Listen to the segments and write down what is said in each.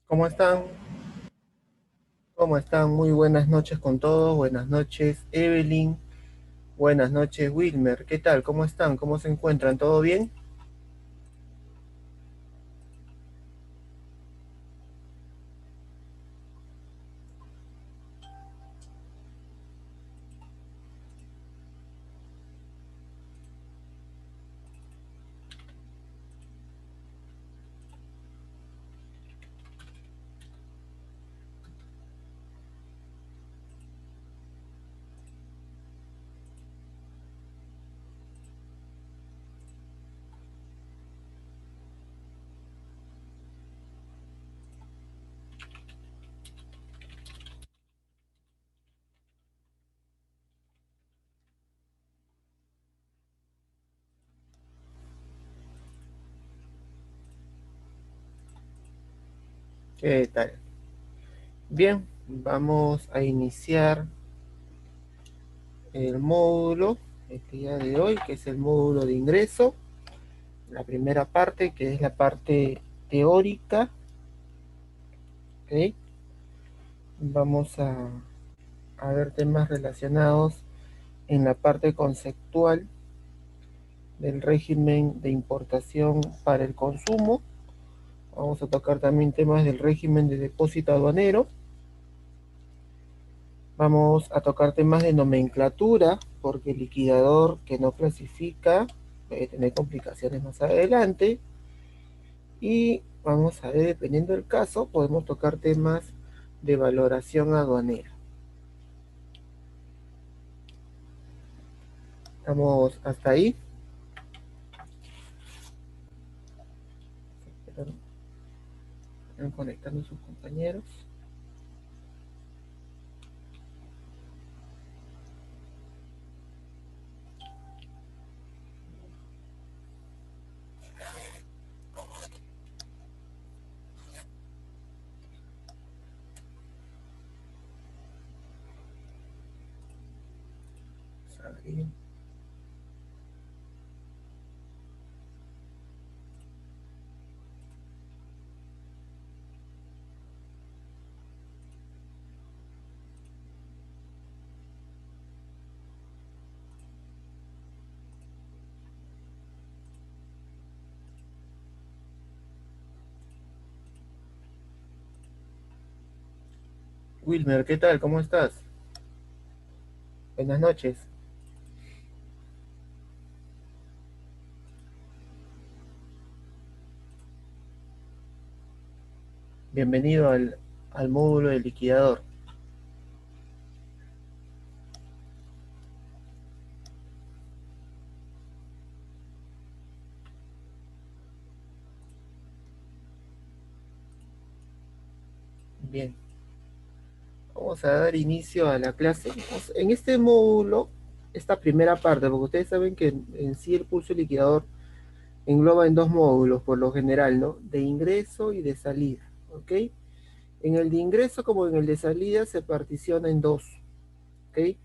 ¿Cómo están? ¿Cómo están? Muy buenas noches con todos. Buenas noches, Evelyn. Buenas noches, Wilmer. ¿Qué tal? ¿Cómo están? ¿Cómo se encuentran? ¿Todo bien? ¿Qué tal? Bien, vamos a iniciar el módulo el día de hoy, que es el módulo de ingreso. La primera parte, que es la parte teórica. ¿Ok? Vamos a ver temas relacionados en la parte conceptual del régimen de importación para el consumo. Vamos a tocar también temas del régimen de depósito aduanero. Vamos a tocar temas de nomenclatura, porque el liquidador que no clasifica puede tener complicaciones más adelante. Y vamos a ver, dependiendo del caso, podemos tocar temas de valoración aduanera. Estamos hasta ahí. Están conectando sus compañeros. Wilmer, ¿qué tal? ¿Cómo estás? Buenas noches. Bienvenido al módulo de liquidador. Bien, vamos a dar inicio a la clase. En este módulo, esta primera parte, porque ustedes saben que en sí el pulso liquidador engloba en dos módulos, por lo general, ¿no? De ingreso y de salida, ¿ok? En el de ingreso como en el de salida se particiona en dos, ¿ok?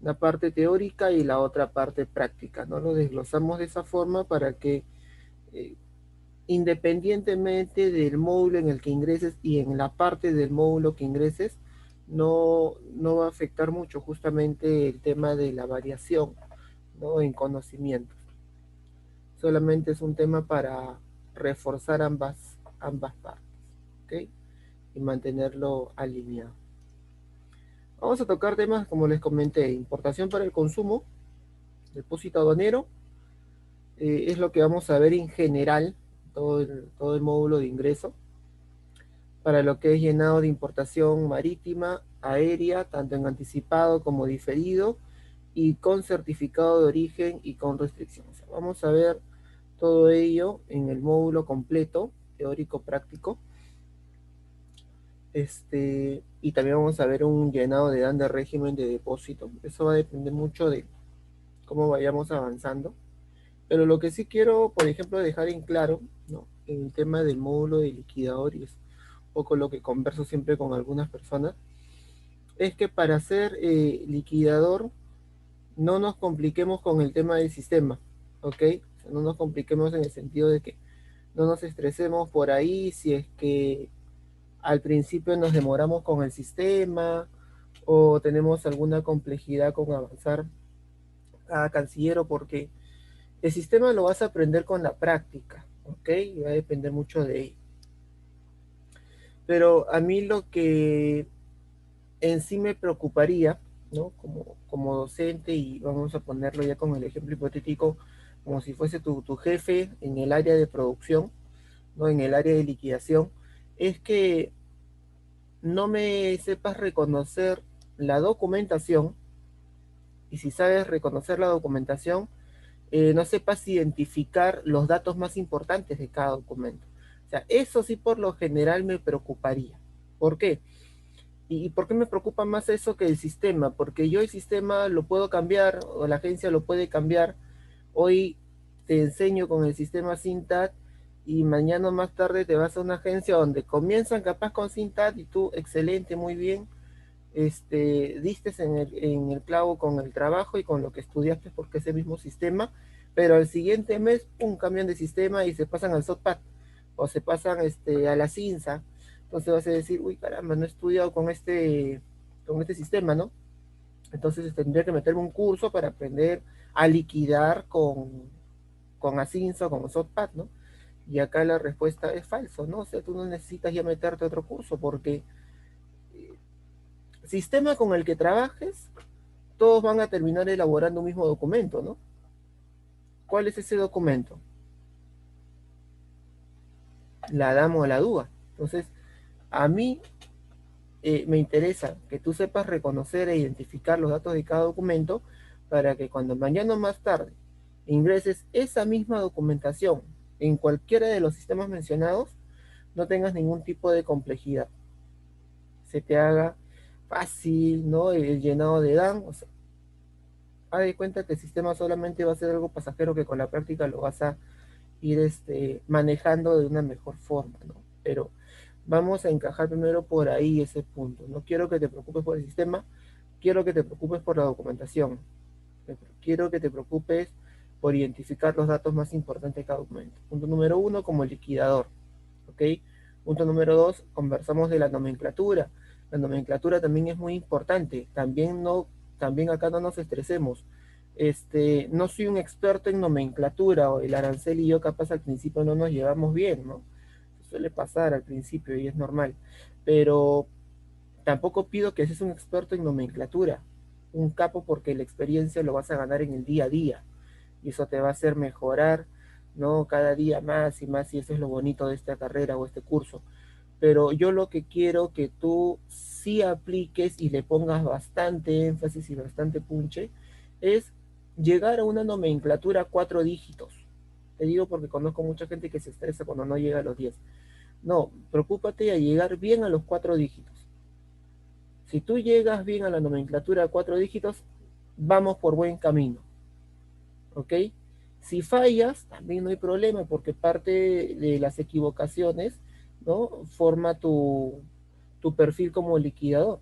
La parte teórica y la otra parte práctica, ¿no? Lo desglosamos de esa forma para que eh, independientemente del módulo en el que ingreses y en la parte del módulo que ingreses, no va a afectar mucho justamente el tema de la variación, ¿no? En conocimientos. Solamente es un tema para reforzar ambas partes, ¿ok? Y mantenerlo alineado. Vamos a tocar temas, como les comenté, importación para el consumo, depósito aduanero, es lo que vamos a ver en general, todo el módulo de ingreso, para lo que es llenado de importación marítima, aérea, tanto en anticipado como diferido, y con certificado de origen y con restricciones. O sea, vamos a ver todo ello en el módulo completo, teórico práctico. Y también vamos a ver un llenado de DAN de régimen de depósito. Eso va a depender mucho de cómo vayamos avanzando. Pero lo que sí quiero, por ejemplo, dejar en claro, ¿no? En el tema del módulo de liquidador, y es un poco lo que converso siempre con algunas personas, es que para ser liquidador no nos compliquemos con el tema del sistema, ¿ok? O sea, no nos compliquemos en el sentido de que no nos estresemos por ahí si es que al principio nos demoramos con el sistema o tenemos alguna complejidad con avanzar a canciller, porque el sistema lo vas a aprender con la práctica, ¿ok? Y va a depender mucho de ello. Pero a mí lo que en sí me preocuparía, ¿no? Como docente, y vamos a ponerlo ya con el ejemplo hipotético, como si fuese tu jefe en el área de producción, ¿no? En el área de liquidación, es que no me sepas reconocer la documentación, y si sabes reconocer la documentación, no sepas identificar los datos más importantes de cada documento. O sea, eso sí por lo general me preocuparía. ¿Por qué? ¿Y por qué me preocupa más eso que el sistema? Porque yo el sistema lo puedo cambiar, o la agencia lo puede cambiar. Hoy te enseño con el sistema Cintat, y mañana más tarde te vas a una agencia donde comienzan capaz con Cintat y tú, excelente, muy bien, diste en el clavo con el trabajo y con lo que estudiaste, porque es el mismo sistema, pero al siguiente mes, pum, cambian de sistema y se pasan al SOTPAD o se pasan a la CINSA. Entonces vas a decir, uy, caramba, no he estudiado con este sistema, ¿no? Entonces tendría que meterme un curso para aprender a liquidar con ASINSA o con SOTPAD, ¿no? Y acá la respuesta es falso, ¿no? O sea, tú no necesitas ya meterte a otro curso, porque sistema con el que trabajes, todos van a terminar elaborando un mismo documento, ¿no? ¿Cuál es ese documento? La dama o la duda. Entonces, a mí me interesa que tú sepas reconocer e identificar los datos de cada documento, para que cuando mañana más tarde ingreses esa misma documentación en cualquiera de los sistemas mencionados, no tengas ningún tipo de complejidad. Se te haga fácil, ¿no? El llenado de DAN. O sea, haz de cuenta que el sistema solamente va a ser algo pasajero, que con la práctica lo vas a ir manejando de una mejor forma, ¿no? Pero vamos a encajar primero por ahí ese punto. No quiero que te preocupes por el sistema, quiero que te preocupes por la documentación. Quiero que te preocupes por identificar los datos más importantes de cada documento. Punto número uno, como liquidador, ¿ok? Punto número dos, conversamos de la nomenclatura. La nomenclatura también es muy importante. También acá no nos estresemos. No soy un experto en nomenclatura, o el arancel y yo capaz al principio no nos llevamos bien, ¿no? Suele pasar al principio y es normal. Pero tampoco pido que seas un experto en nomenclatura, un capo, porque la experiencia lo vas a ganar en el día a día y eso te va a hacer mejorar, ¿no? Cada día más y más, y eso es lo bonito de esta carrera o este curso. Pero yo lo que quiero que tú sí apliques y le pongas bastante énfasis y bastante punche es llegar a una nomenclatura 4 dígitos. Te digo porque conozco mucha gente que se estresa cuando no llega a los 10. No, preocúpate a llegar bien a los 4 dígitos. Si tú llegas bien a la nomenclatura de 4 dígitos, vamos por buen camino, ¿ok? Si fallas, también no hay problema, porque parte de las equivocaciones, ¿no? Forma tu perfil como liquidador.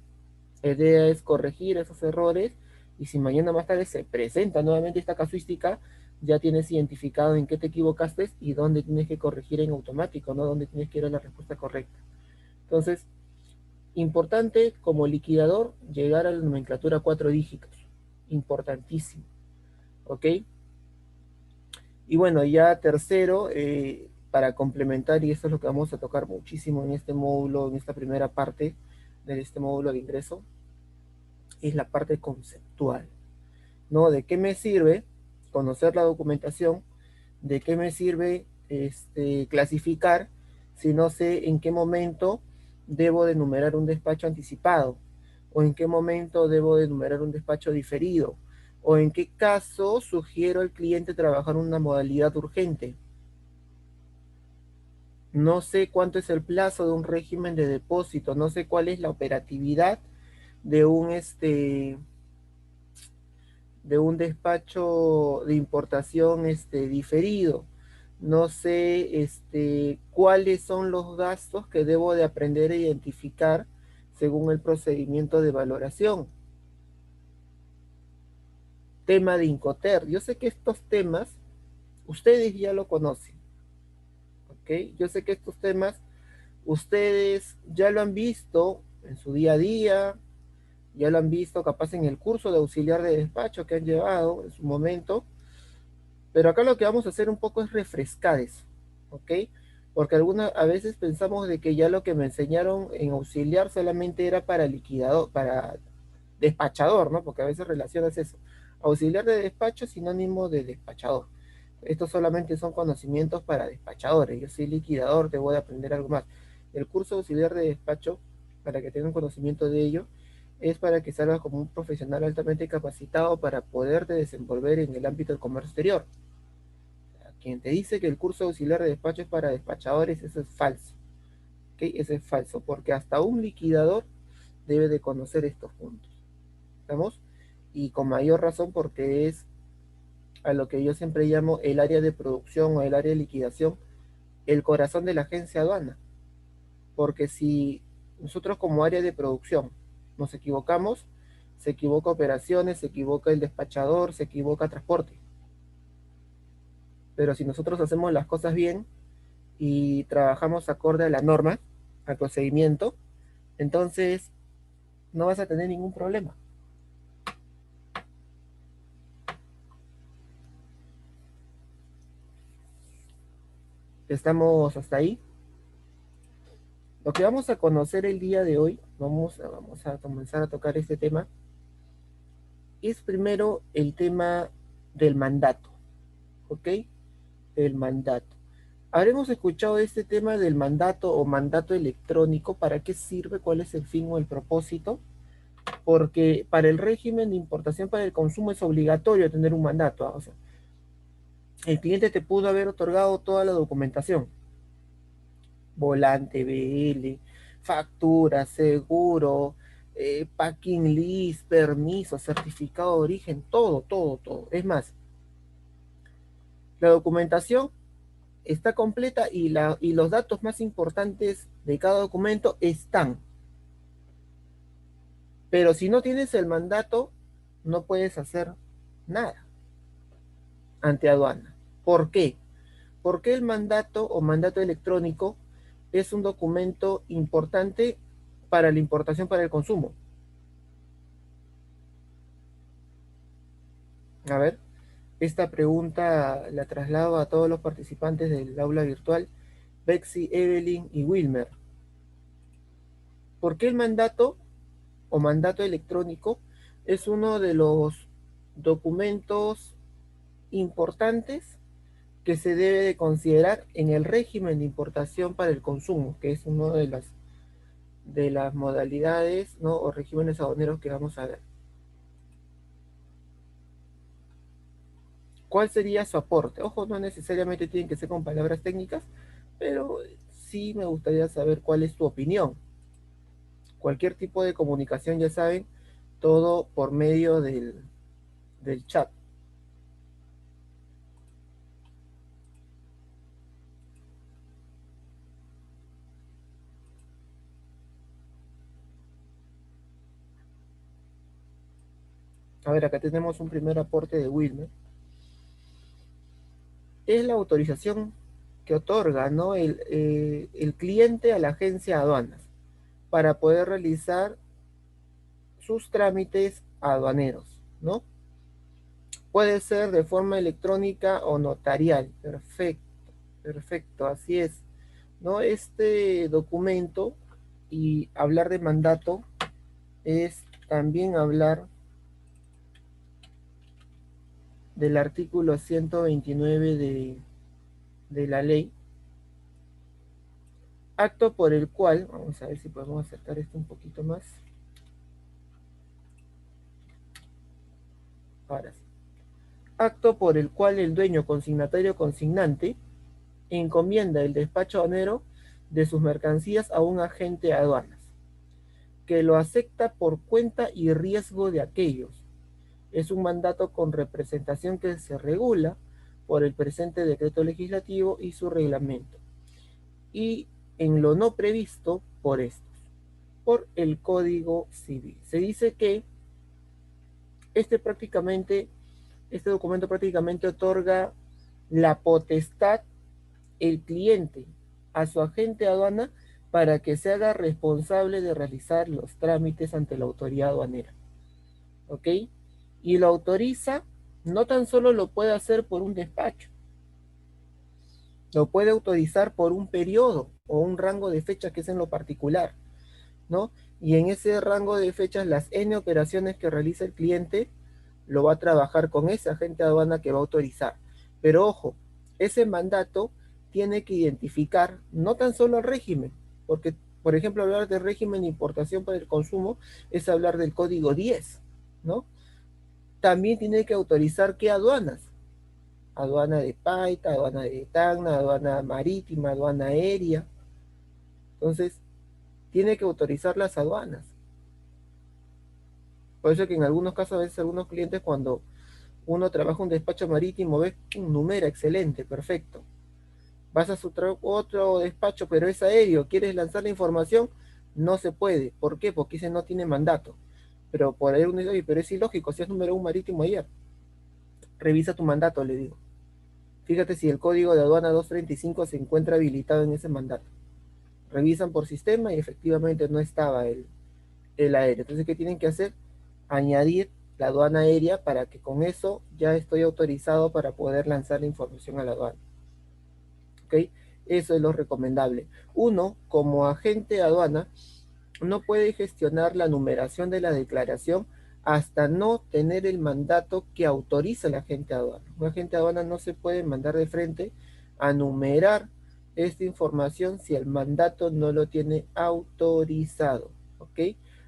La idea es corregir esos errores, y si mañana más tarde se presenta nuevamente esta casuística, ya tienes identificado en qué te equivocaste y dónde tienes que corregir en automático, ¿no? Dónde tienes que ir a la respuesta correcta. Entonces, importante como liquidador llegar a la nomenclatura 4 dígitos. Importantísimo. ¿Ok? Y bueno, ya tercero, para complementar, y esto es lo que vamos a tocar muchísimo en este módulo, en esta primera parte de este módulo de ingreso, es la parte conceptual, ¿no? ¿De qué me sirve conocer la documentación? ¿De qué me sirve clasificar si no sé en qué momento debo de numerar un despacho anticipado? ¿O en qué momento debo de numerar un despacho diferido? ¿O en qué caso sugiero al cliente trabajar una modalidad urgente? No sé cuánto es el plazo de un régimen de depósito, no sé cuál es la operatividad de un despacho de importación diferido. No sé cuáles son los gastos que debo de aprender a identificar según el procedimiento de valoración. Tema de Incoterm. Yo sé que estos temas ustedes ya lo conocen, ¿ok? Yo sé que estos temas Ustedes ya lo han visto en su día a día, ya lo han visto capaz en el curso de auxiliar de despacho que han llevado en su momento, pero acá lo que vamos a hacer un poco es refrescar eso, ¿ok? Porque a veces pensamos de que ya lo que me enseñaron en auxiliar solamente era para liquidador, para despachador, ¿no? Porque a veces relacionas eso. Auxiliar de despacho es sinónimo de despachador. Estos solamente son conocimientos para despachadores. Yo soy liquidador, te voy a aprender algo más. El curso de auxiliar de despacho, para que tengan conocimiento de ello, es para que salgas como un profesional altamente capacitado para poderte desenvolver en el ámbito del comercio exterior. Quien te dice que el curso de auxiliar de despacho es para despachadores, eso es falso. ¿Okay? Eso es falso, porque hasta un liquidador debe de conocer estos puntos. ¿Estamos? Y con mayor razón porque es a lo que yo siempre llamo el área de producción o el área de liquidación, el corazón de la agencia aduana. Porque si nosotros como área de producción nos equivocamos, se equivoca operaciones, se equivoca el despachador, se equivoca transporte. Pero si nosotros hacemos las cosas bien y trabajamos acorde a la norma, al procedimiento, entonces no vas a tener ningún problema. ¿Estamos hasta ahí? Lo que vamos a conocer el día de hoy, vamos a comenzar a tocar este tema, es primero el tema del mandato, ¿ok? El mandato. Habremos escuchado este tema del mandato o mandato electrónico, ¿para qué sirve? ¿Cuál es el fin o el propósito? Porque para el régimen de importación para el consumo es obligatorio tener un mandato, ¿ah? O sea, el cliente te pudo haber otorgado toda la documentación, volante, BL, factura, seguro, packing list, permiso, certificado de origen, todo, todo, todo. Es más, la documentación está completa y los datos más importantes de cada documento están. Pero si no tienes el mandato, no puedes hacer nada ante aduana. ¿Por qué? Porque el mandato o mandato electrónico es un documento importante para la importación para el consumo. A ver, esta pregunta la traslado a todos los participantes del aula virtual, Bexy, Evelyn y Wilmer. ¿Por qué el mandato o mandato electrónico es uno de los documentos importantes que se debe de considerar en el régimen de importación para el consumo, que es una de las modalidades, ¿no? O regímenes aduaneros que vamos a ver? ¿Cuál sería su aporte? Ojo, no necesariamente tienen que ser con palabras técnicas, pero sí me gustaría saber cuál es tu opinión. Cualquier tipo de comunicación, ya saben, todo por medio del chat. A ver, acá tenemos un primer aporte de Wilmer. Es la autorización que otorga, ¿no? El cliente a la agencia de aduanas para poder realizar sus trámites aduaneros, ¿no? Puede ser de forma electrónica o notarial. Perfecto, perfecto, así es, ¿no? Este documento y hablar de mandato es también hablar del artículo 129 de la ley, acto por el cual, vamos a ver si podemos acercar esto un poquito más. Ahora sí. Acto por el cual el dueño consignatario consignante encomienda el despacho aduanero de sus mercancías a un agente de aduanas, que lo acepta por cuenta y riesgo de aquellos. Es un mandato con representación que se regula por el presente decreto legislativo y su reglamento, y en lo no previsto por estos, por el Código Civil. Se dice que este prácticamente, este documento prácticamente otorga la potestad el cliente a su agente de aduana para que se haga responsable de realizar los trámites ante la autoridad aduanera. ¿Ok? Y lo autoriza, no tan solo lo puede hacer por un despacho, lo puede autorizar por un periodo o un rango de fechas que es en lo particular, ¿no? Y en ese rango de fechas, las N operaciones que realiza el cliente, lo va a trabajar con ese agente de aduana que va a autorizar. Pero ojo, ese mandato tiene que identificar no tan solo el régimen, porque, por ejemplo, hablar de régimen de importación para el consumo es hablar del código 10, ¿no? También tiene que autorizar qué aduanas. Aduana de Paita, aduana de Tacna, aduana marítima, aduana aérea. Entonces, tiene que autorizar las aduanas. Por eso que en algunos casos, a veces algunos clientes cuando uno trabaja un despacho marítimo, ves un número excelente, perfecto. Vas a su otro despacho, pero es aéreo, quieres lanzar la información, no se puede. ¿Por qué? Porque ese no tiene mandato. Pero por ahí uno dice, oye, pero es ilógico, si es número un marítimo ayer. Revisa tu mandato, le digo. Fíjate si el código de aduana 235 se encuentra habilitado en ese mandato. Revisan por sistema y efectivamente no estaba el aéreo. Entonces, ¿qué tienen que hacer? Añadir la aduana aérea para que con eso ya estoy autorizado para poder lanzar la información a la aduana. ¿Ok? Eso es lo recomendable. Uno, como agente de aduana, no puede gestionar la numeración de la declaración hasta no tener el mandato que autoriza el agente de aduana. Un agente de aduana no se puede mandar de frente a numerar esta información si el mandato no lo tiene autorizado. ¿Ok?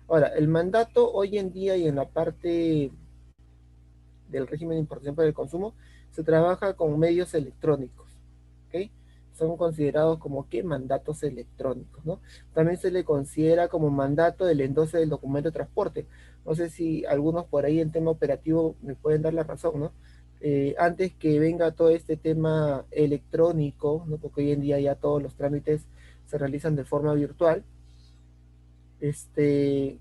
Ahora, el mandato hoy en día y en la parte del régimen de importación para el consumo se trabaja con medios electrónicos. ¿Ok? Son considerados como que mandatos electrónicos, ¿no? También se le considera como mandato el endoce del documento de transporte. No sé si algunos por ahí en tema operativo me pueden dar la razón, ¿no? Antes que venga todo este tema electrónico, ¿no? Porque hoy en día ya todos los trámites se realizan de forma virtual, este,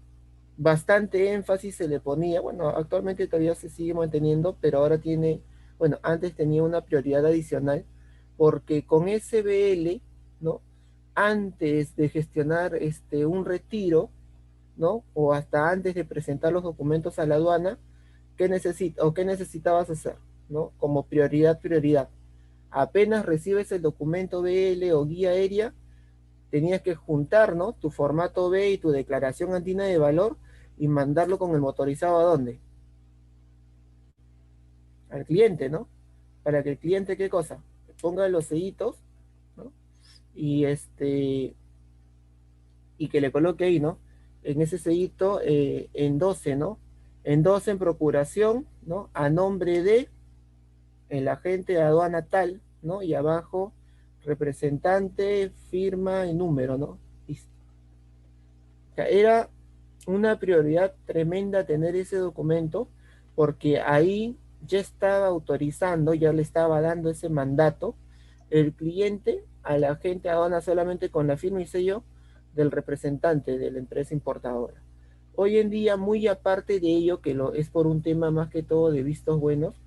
bastante énfasis se le ponía, bueno, actualmente todavía se sigue manteniendo, pero ahora tiene, bueno, antes tenía una prioridad adicional, porque con SBL, ¿no? Antes de gestionar un retiro, ¿no? O hasta antes de presentar los documentos a la aduana, ¿qué necesitabas hacer? ¿No? Como prioridad. Apenas recibes el documento BL o guía aérea, tenías que juntar, ¿no? Tu formato B y tu declaración andina de valor y mandarlo con el motorizado ¿a dónde? Al cliente, ¿no? Para que el cliente, ¿qué cosa? Ponga los sellitos, ¿no? Y y que le coloque ahí, ¿no? En ese sellito, en 12, ¿no? En 12 en procuración, ¿no? A nombre de el agente de aduana tal, ¿no? Y abajo, representante, firma y número, ¿no? Listo. O sea, era una prioridad tremenda tener ese documento porque ahí ya estaba autorizando, ya le estaba dando ese mandato el cliente a la agente aduana solamente con la firma y sello del representante de la empresa importadora. Hoy en día, muy aparte de ello, que es por un tema más que todo de vistos buenos,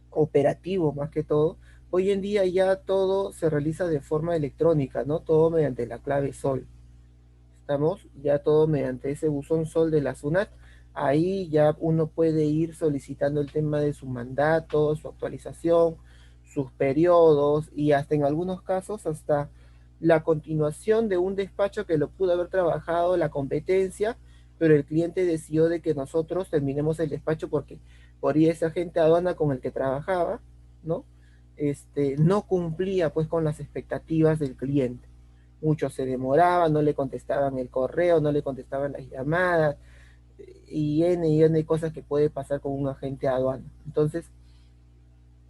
operativo más que todo, hoy en día ya todo se realiza de forma electrónica, ¿no? Todo mediante la clave SOL. Estamos ya todo mediante ese buzón Sol de la SUNAT. Ahí ya uno puede ir solicitando el tema de su mandato, su actualización, sus periodos y hasta en algunos casos hasta la continuación de un despacho que lo pudo haber trabajado la competencia, pero el cliente decidió de que nosotros terminemos el despacho porque por ahí ese agente aduana con el que trabajaba, ¿no? No cumplía pues con las expectativas del cliente. Muchos se demoraban, no le contestaban el correo, no le contestaban las llamadas y N cosas que puede pasar con un agente de aduana. Entonces,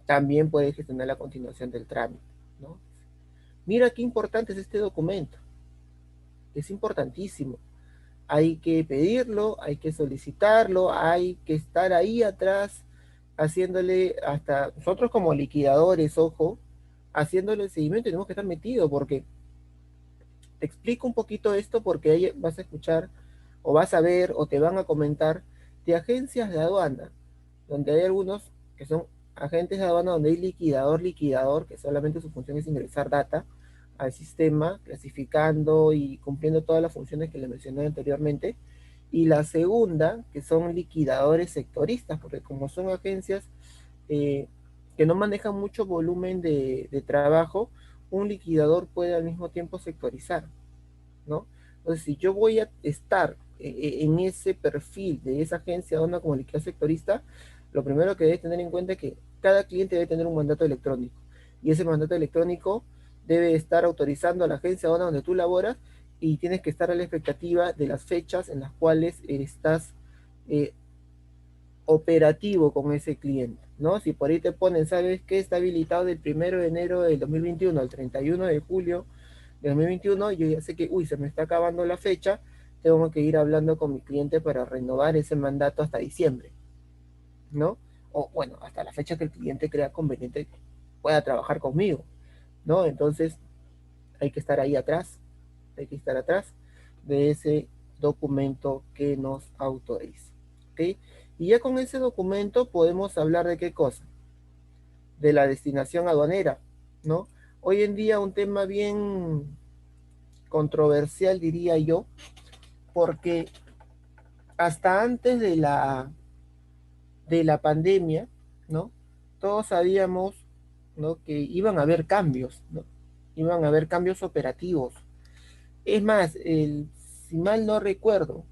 también puede gestionar la continuación del trámite, ¿no? Mira qué importante es este documento, es importantísimo. Hay que pedirlo, hay que solicitarlo, hay que estar ahí atrás haciéndole, hasta nosotros como liquidadores, ojo, haciéndole el seguimiento, tenemos que estar metidos porque te explico un poquito esto porque ahí vas a escuchar o vas a ver o te van a comentar de agencias de aduana, donde hay algunos que son agentes de aduana donde hay liquidador, que solamente su función es ingresar data al sistema, clasificando y cumpliendo todas las funciones que le mencioné anteriormente. Y la segunda, que son liquidadores sectoristas, porque como son agencias eh, que no manejan mucho volumen de trabajo, un liquidador puede al mismo tiempo sectorizar, ¿no? Entonces, si yo voy a estar en ese perfil de esa agencia de onda como liquidador sectorista, lo primero que debe tener en cuenta es que cada cliente debe tener un mandato electrónico, y ese mandato electrónico debe estar autorizando a la agencia de onda donde tú laboras, y tienes que estar a la expectativa de las fechas en las cuales estás eh, operativo con ese cliente, ¿no? Si por ahí te ponen, ¿sabes qué? Está habilitado del 1 de enero del 2021 al 31 de julio de 2021, yo ya sé que, uy, se me está acabando la fecha, tengo que ir hablando con mi cliente para renovar ese mandato hasta diciembre, ¿no? O bueno, hasta la fecha que el cliente crea conveniente que pueda trabajar conmigo, ¿no? Entonces hay que estar ahí atrás, hay que estar atrás de ese documento que nos autoriza, ¿ok? Y ya con ese documento podemos hablar de qué cosa, de la destinación aduanera, ¿no? Hoy en día un tema bien controversial, diría yo, porque hasta antes de la pandemia, ¿no? Todos sabíamos, ¿no? Que iban a haber cambios, ¿no? Iban a haber cambios operativos. Es más, si mal no recuerdo,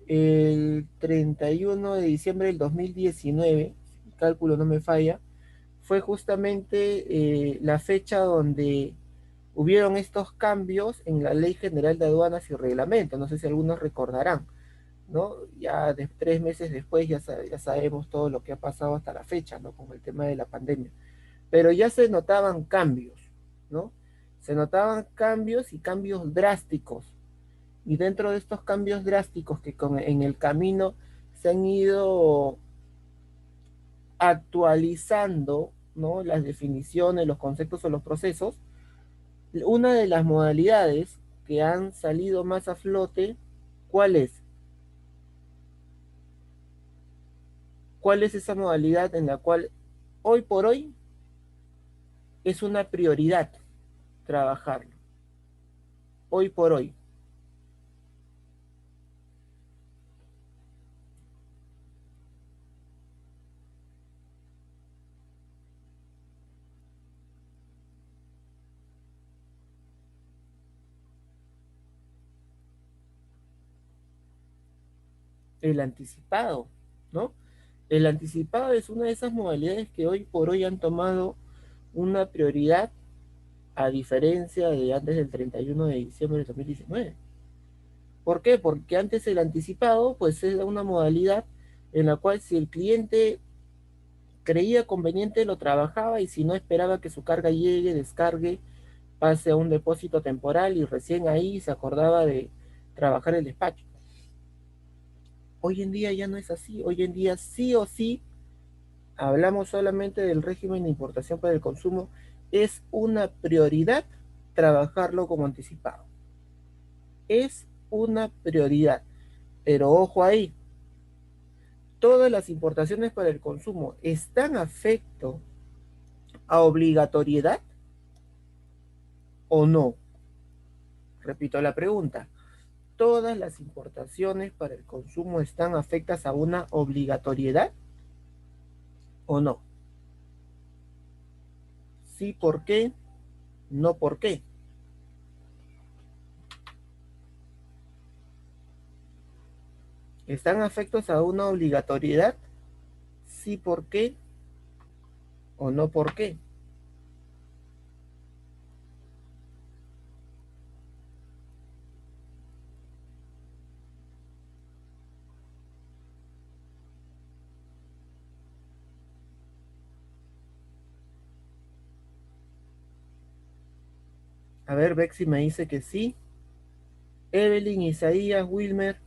el 31 de diciembre del 2019, si el cálculo no me falla, fue justamente la fecha donde hubieron estos cambios en la Ley General de Aduanas y Reglamentos. No sé si algunos recordarán, ¿no? Ya 3 meses después ya sabemos todo lo que ha pasado hasta la fecha, ¿no? Con el tema de la pandemia. Pero ya se notaban cambios, ¿no? Se notaban cambios y cambios drásticos. Y dentro de estos cambios drásticos que en el camino se han ido actualizando, ¿no? Las definiciones, los conceptos o los procesos, una de las modalidades que han salido más a flote, ¿cuál es? ¿Cuál es esa modalidad en la cual hoy por hoy es una prioridad trabajarlo? Hoy por hoy, el anticipado, ¿no? El anticipado es una de esas modalidades que hoy por hoy han tomado una prioridad a diferencia de antes del 31 de diciembre de 2019. ¿Por qué? Porque antes el anticipado pues era una modalidad en la cual si el cliente creía conveniente lo trabajaba, y si no, esperaba que su carga llegue, descargue, pase a un depósito temporal y recién ahí se acordaba de trabajar el despacho. Hoy en día ya no es así. Hoy en día sí o sí, hablamos solamente del régimen de importación para el consumo, es una prioridad trabajarlo como anticipado. Es una prioridad. Pero ojo ahí, todas las importaciones para el consumo están afecto a obligatoriedad o no. Repito la pregunta. ¿Todas las importaciones para el consumo están afectas a una obligatoriedad o no? Sí, ¿por qué? No, ¿por qué? ¿Están afectos a una obligatoriedad? Sí, ¿por qué? O no, ¿por qué? A ver, Bexy me dice que sí. Evelyn, Isaías, Wilmer.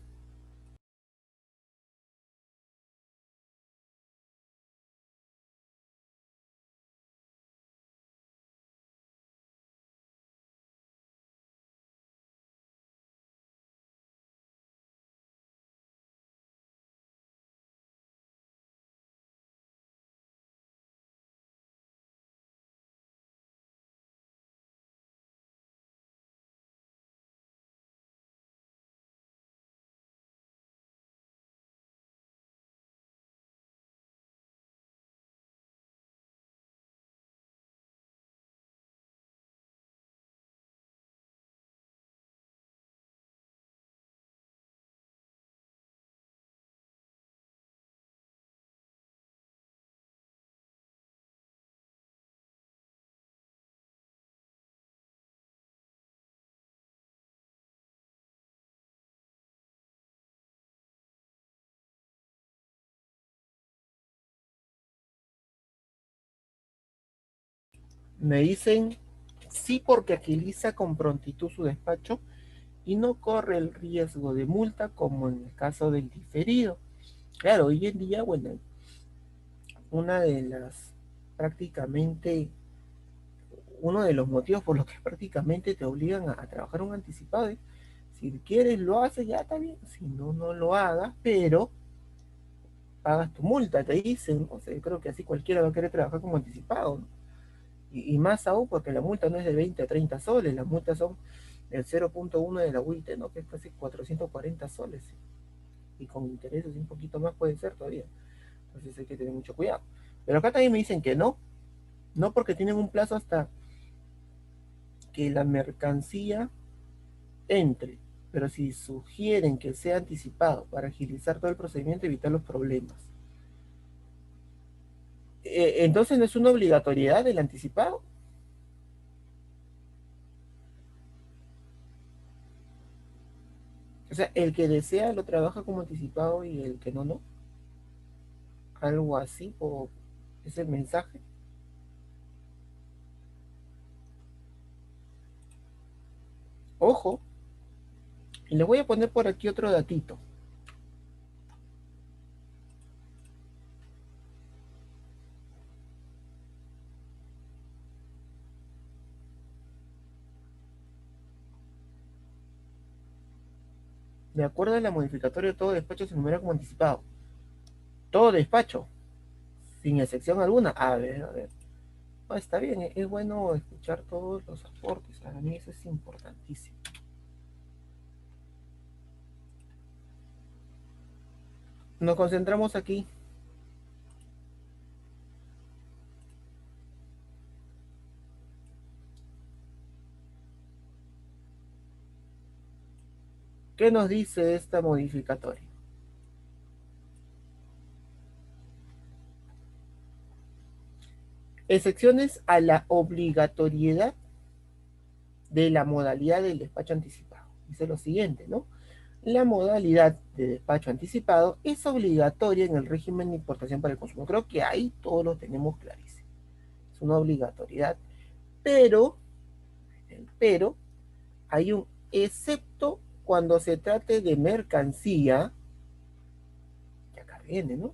Me dicen sí porque agiliza con prontitud su despacho y no corre el riesgo de multa como en el caso del diferido. Claro, hoy en día, bueno, una de las prácticamente, uno de los motivos por los que prácticamente te obligan a trabajar un anticipado es, si quieres lo haces, ya está bien, si no, no lo hagas, pero pagas tu multa, te dicen, o sea, yo creo que así cualquiera va a querer trabajar como anticipado, ¿no? Y más aún porque la multa no es de 20 a 30 soles, las multas son el 0.1 de la UIT, ¿no? Que es casi 440 soles, y con intereses un poquito más puede ser todavía, entonces hay que tener mucho cuidado. Pero acá también me dicen que no, no porque tienen un plazo hasta que la mercancía entre, pero si sugieren que sea anticipado para agilizar todo el procedimiento y evitar los problemas. Entonces no es una obligatoriedad el anticipado. O sea, el que desea lo trabaja como anticipado y el que no, no. Algo así, o es el mensaje. Ojo, y les voy a poner por aquí otro datito. De acuerdo a la modificatoria, todo despacho se enumera como anticipado. Todo despacho, sin excepción alguna. A ver, a ver. Ah, está bien, es bueno escuchar todos los aportes. Para mí eso es importantísimo. Nos concentramos aquí. ¿Qué nos dice esta modificatoria? Excepciones a la obligatoriedad de la modalidad del despacho anticipado. Dice lo siguiente, ¿no? La modalidad de despacho anticipado es obligatoria en el régimen de importación para el consumo. Creo que ahí todos lo tenemos clarísimo. Es una obligatoriedad, pero, pero hay un excepto cuando se trate de mercancía, que acá viene, ¿no?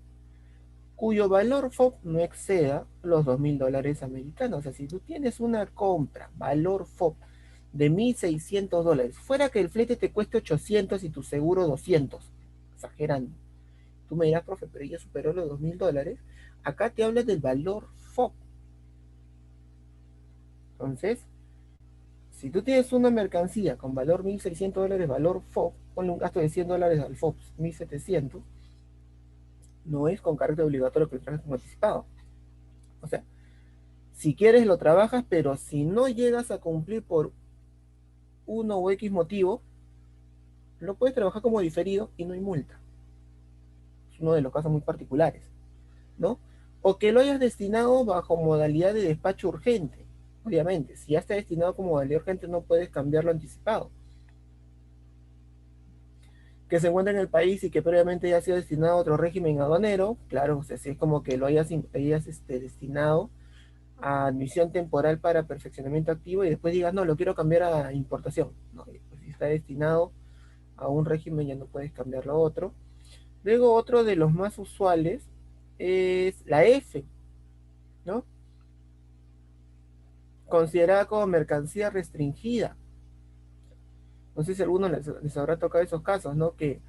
Cuyo valor FOB no exceda los $2.000 americanos. O sea, si tú tienes una compra, valor FOB de $1.600, fuera que el flete te cueste 800 y tu seguro 200, exagerando. Tú me dirás, profe, pero ya superó los $2.000. Acá te habla del valor FOB. Entonces, si tú tienes una mercancía con valor $1.600, valor FOB, ponle un gasto de $100 al FOB, 1.700, no es con carácter obligatorio que lo trajes como anticipado. O sea, si quieres lo trabajas, pero si no llegas a cumplir por uno o X motivo, lo puedes trabajar como diferido y no hay multa. Es uno de los casos muy particulares, ¿no? O que lo hayas destinado bajo modalidad de despacho urgente. Obviamente, si ya está destinado como modalidad urgente, no puedes cambiarlo anticipado. Que se encuentra en el país y que previamente ya ha sido destinado a otro régimen aduanero, claro, o sea, si es como que lo hayas destinado a admisión temporal para perfeccionamiento activo y después digas, no, lo quiero cambiar a importación. No, pues si está destinado a un régimen ya no puedes cambiarlo a otro. Luego otro de los más usuales es la F, ¿no? Considerada como mercancía restringida. No sé si a alguno les habrá tocado esos casos, ¿no? Que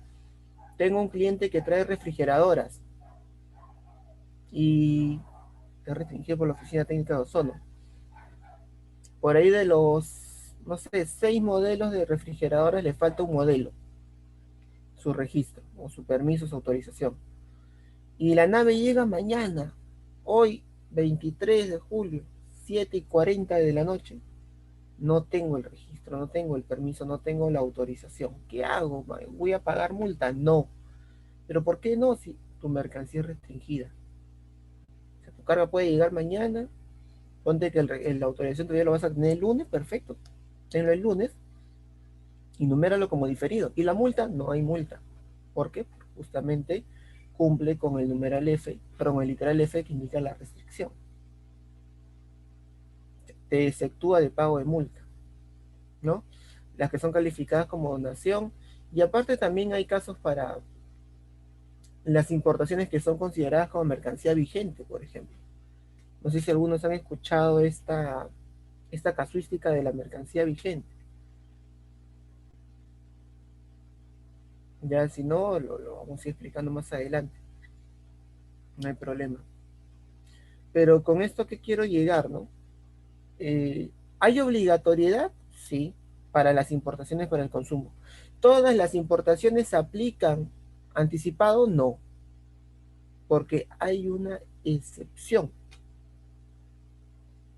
tengo un cliente que trae refrigeradoras y está restringido por la Oficina Técnica de Ozono. Por ahí de los, no sé, 6 modelos de refrigeradoras le falta un modelo, su registro, o su permiso, su autorización. Y la nave llega mañana, hoy, 23 de julio, 7:40 de la noche. No tengo el registro, no tengo el permiso, no tengo la autorización. ¿Qué hago? ¿Voy a pagar multa? No. ¿Pero por qué no si tu mercancía es restringida? O sea, tu carga puede llegar mañana, ponte que la autorización todavía lo vas a tener el lunes, perfecto. Tenlo el lunes y numéralo como diferido. Y la multa, no hay multa. ¿Por qué? Porque justamente cumple con el numeral F, pero con el literal F que indica la restricción. te exceptúa de pago de multa, ¿no? Las que son calificadas como donación. Y aparte también hay casos para las importaciones que son consideradas como mercancía vigente, por ejemplo. No sé si algunos han escuchado esta casuística de la mercancía vigente. Ya si no, lo vamos a ir explicando más adelante. No hay problema. Pero con esto que quiero llegar, ¿no? Eh, ¿Hay obligatoriedad? Sí, para las importaciones para el consumo. ¿Todas las importaciones se aplican anticipado? No, porque hay una excepción.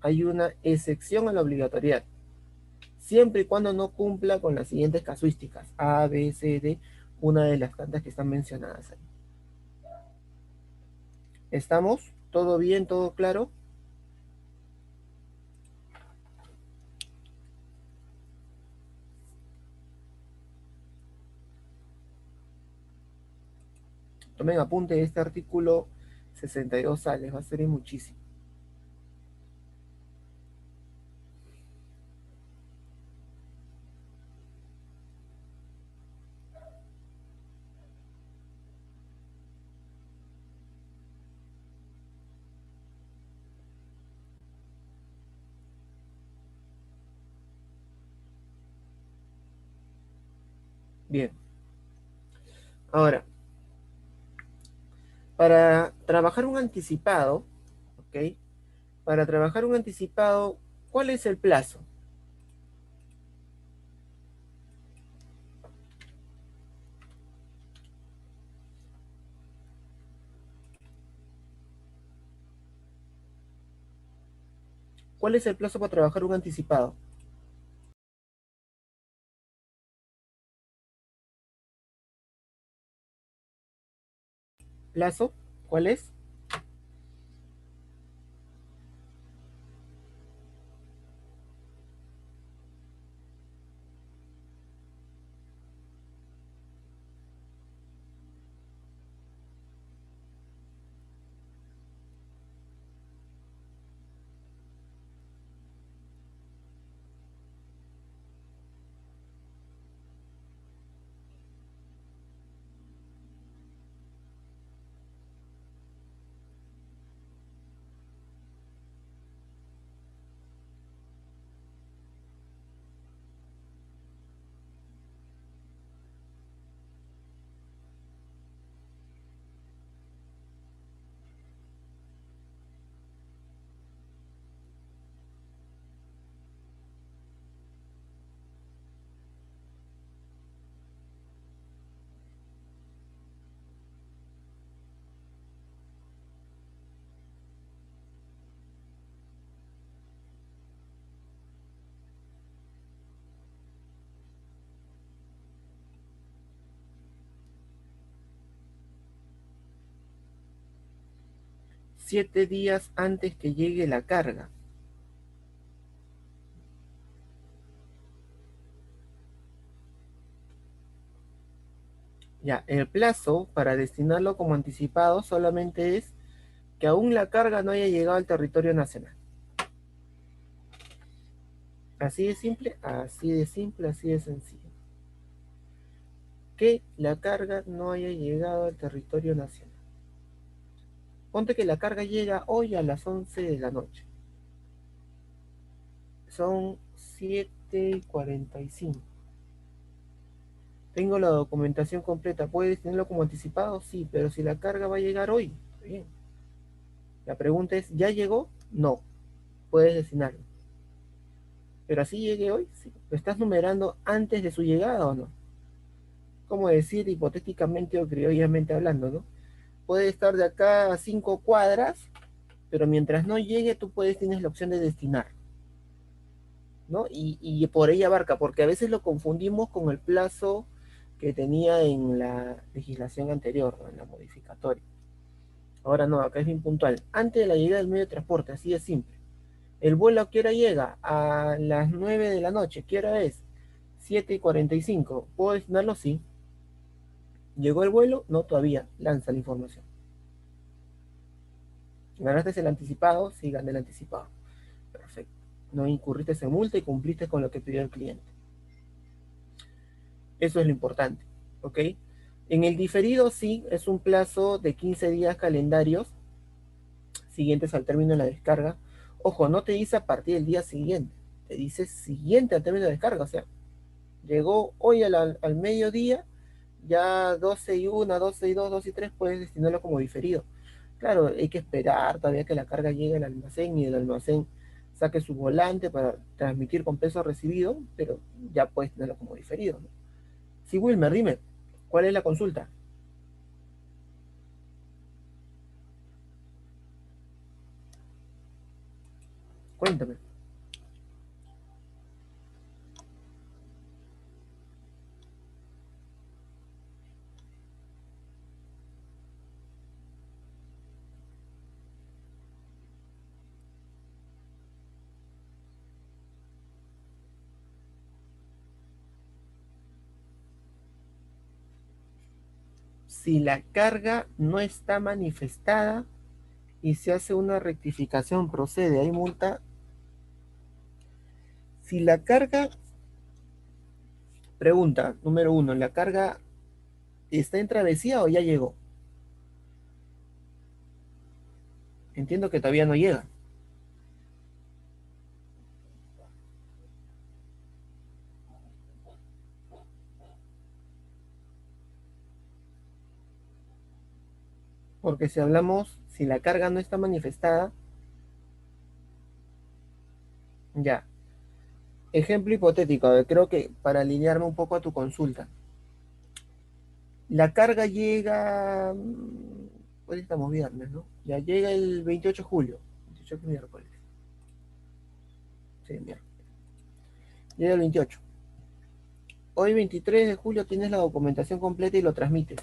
Hay una excepción a la obligatoriedad, siempre y cuando no cumpla con las siguientes casuísticas, A, B, C, D, una de las tantas que están mencionadas ahí. ¿Estamos? ¿Todo bien? ¿Todo claro? Tomen apunte de este artículo 62A, les va a servir muchísimo. Bien, ahora, para trabajar un anticipado, ¿ok? Para trabajar un anticipado, ¿cuál es el plazo? ¿Cuál es el plazo para trabajar un anticipado? ¿Plazo? ¿Cuál es? 7 días antes que llegue la carga. Ya, el plazo para destinarlo como anticipado solamente es que aún la carga no haya llegado al territorio nacional. Así de simple, así de simple, así de sencillo. Que la carga no haya llegado al territorio nacional. Ponte que la carga llega hoy a las 11 de la noche. Son 7:45. Tengo la documentación completa. ¿Puedes tenerlo como anticipado? Sí, pero si la carga va a llegar hoy, bien. La pregunta es, ¿ya llegó? No, puedes destinarlo. Pero así llegue hoy, sí. ¿Lo estás numerando antes de su llegada o no? Como decir hipotéticamente o criollamente hablando, ¿no? Puede estar de acá a 5 cuadras, pero mientras no llegue, tú tienes la opción de destinar, ¿no? Y por ella abarca, porque a veces lo confundimos con el plazo que tenía en la legislación anterior, ¿no? En la modificatoria. Ahora no, acá es bien puntual. Antes de la llegada del medio de transporte, así de simple. El vuelo a qué hora llega? A las 9 de la noche. ¿Qué hora es? 7:45. ¿Puedo destinarlo? Sí. ¿Llegó el vuelo? No, todavía. Lanza la información. ¿Ganaste el anticipado? Sí, gané el anticipado. Perfecto. no incurriste en multa y cumpliste con lo que pidió el cliente. Eso es lo importante, ¿ok? En el diferido sí, es un plazo de 15 días calendarios siguientes al término de la descarga. Ojo, no te dice a partir del día siguiente, te dice siguiente al término de la descarga, o sea, llegó hoy al mediodía, ya 12:01, 12:02, 2:03 puedes destinarlo como diferido. Claro, hay que esperar todavía que la carga llegue al almacén y el almacén saque su volante para transmitir con peso recibido, pero ya puedes tenerlo como diferido, ¿no? Sí, Wilmer, dime, ¿cuál es la consulta? Cuéntame. Si la carga no está manifestada y se hace una rectificación, procede, hay multa. Si la carga, pregunta número uno, ¿la carga está en travesía o ya llegó? Entiendo que todavía no llega, porque si hablamos, si la carga no está manifestada, ya. Ejemplo hipotético, a ver, creo que para alinearme un poco a tu consulta. La carga llega, hoy estamos viernes, ¿no? Ya llega el 28 de julio, 28 de miércoles, sí, miércoles. Llega el 28. Hoy 23 de julio tienes la documentación completa y lo transmites.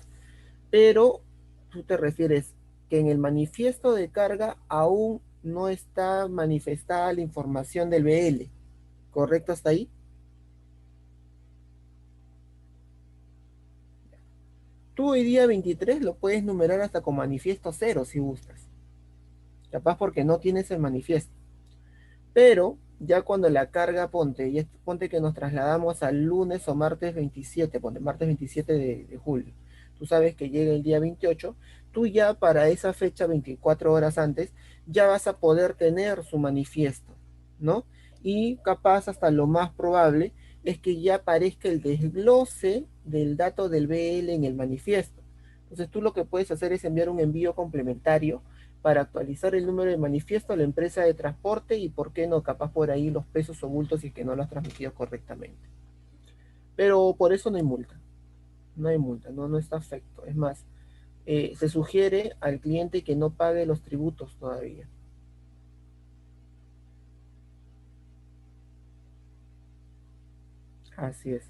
Pero tú te refieres que en el manifiesto de carga aún no está manifestada la información del BL. ¿Correcto hasta ahí? Tú hoy día 23 lo puedes numerar hasta con manifiesto cero si gustas. Capaz porque no tienes el manifiesto. Pero ya cuando la carga, ponte que nos trasladamos al lunes o martes 27, ponte martes 27 de julio. Tú sabes que llega el día 28, tú ya para esa fecha, 24 horas antes, ya vas a poder tener su manifiesto, ¿no? Y capaz hasta lo más probable es que ya aparezca el desglose del dato del BL en el manifiesto. Entonces tú lo que puedes hacer es enviar un envío complementario para actualizar el número de manifiesto a la empresa de transporte y por qué no, capaz por ahí los pesos ocultos y que no lo has transmitido correctamente. Pero por eso no hay multa, no hay multa, no está afecto. Es más, se sugiere al cliente que no pague los tributos todavía. Así es.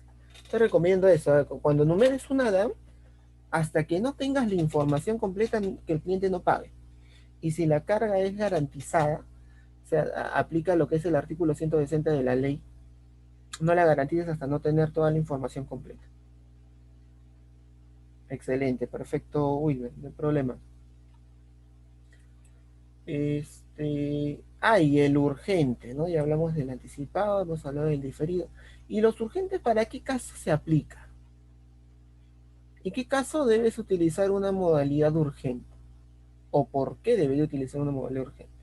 Te recomiendo eso, cuando numeres una DAM, hasta que no tengas la información completa, que el cliente no pague. Y si la carga es garantizada, o sea, aplica lo que es el artículo 160 de la ley, no la garantices hasta no tener toda la información completa. Excelente, perfecto, Wilber, no hay problema. Y el urgente, ¿no? Ya hablamos del anticipado, hemos hablado del diferido. ¿Y los urgentes para qué caso se aplica? ¿En qué caso debes utilizar una modalidad urgente? ¿O por qué debería utilizar una modalidad urgente?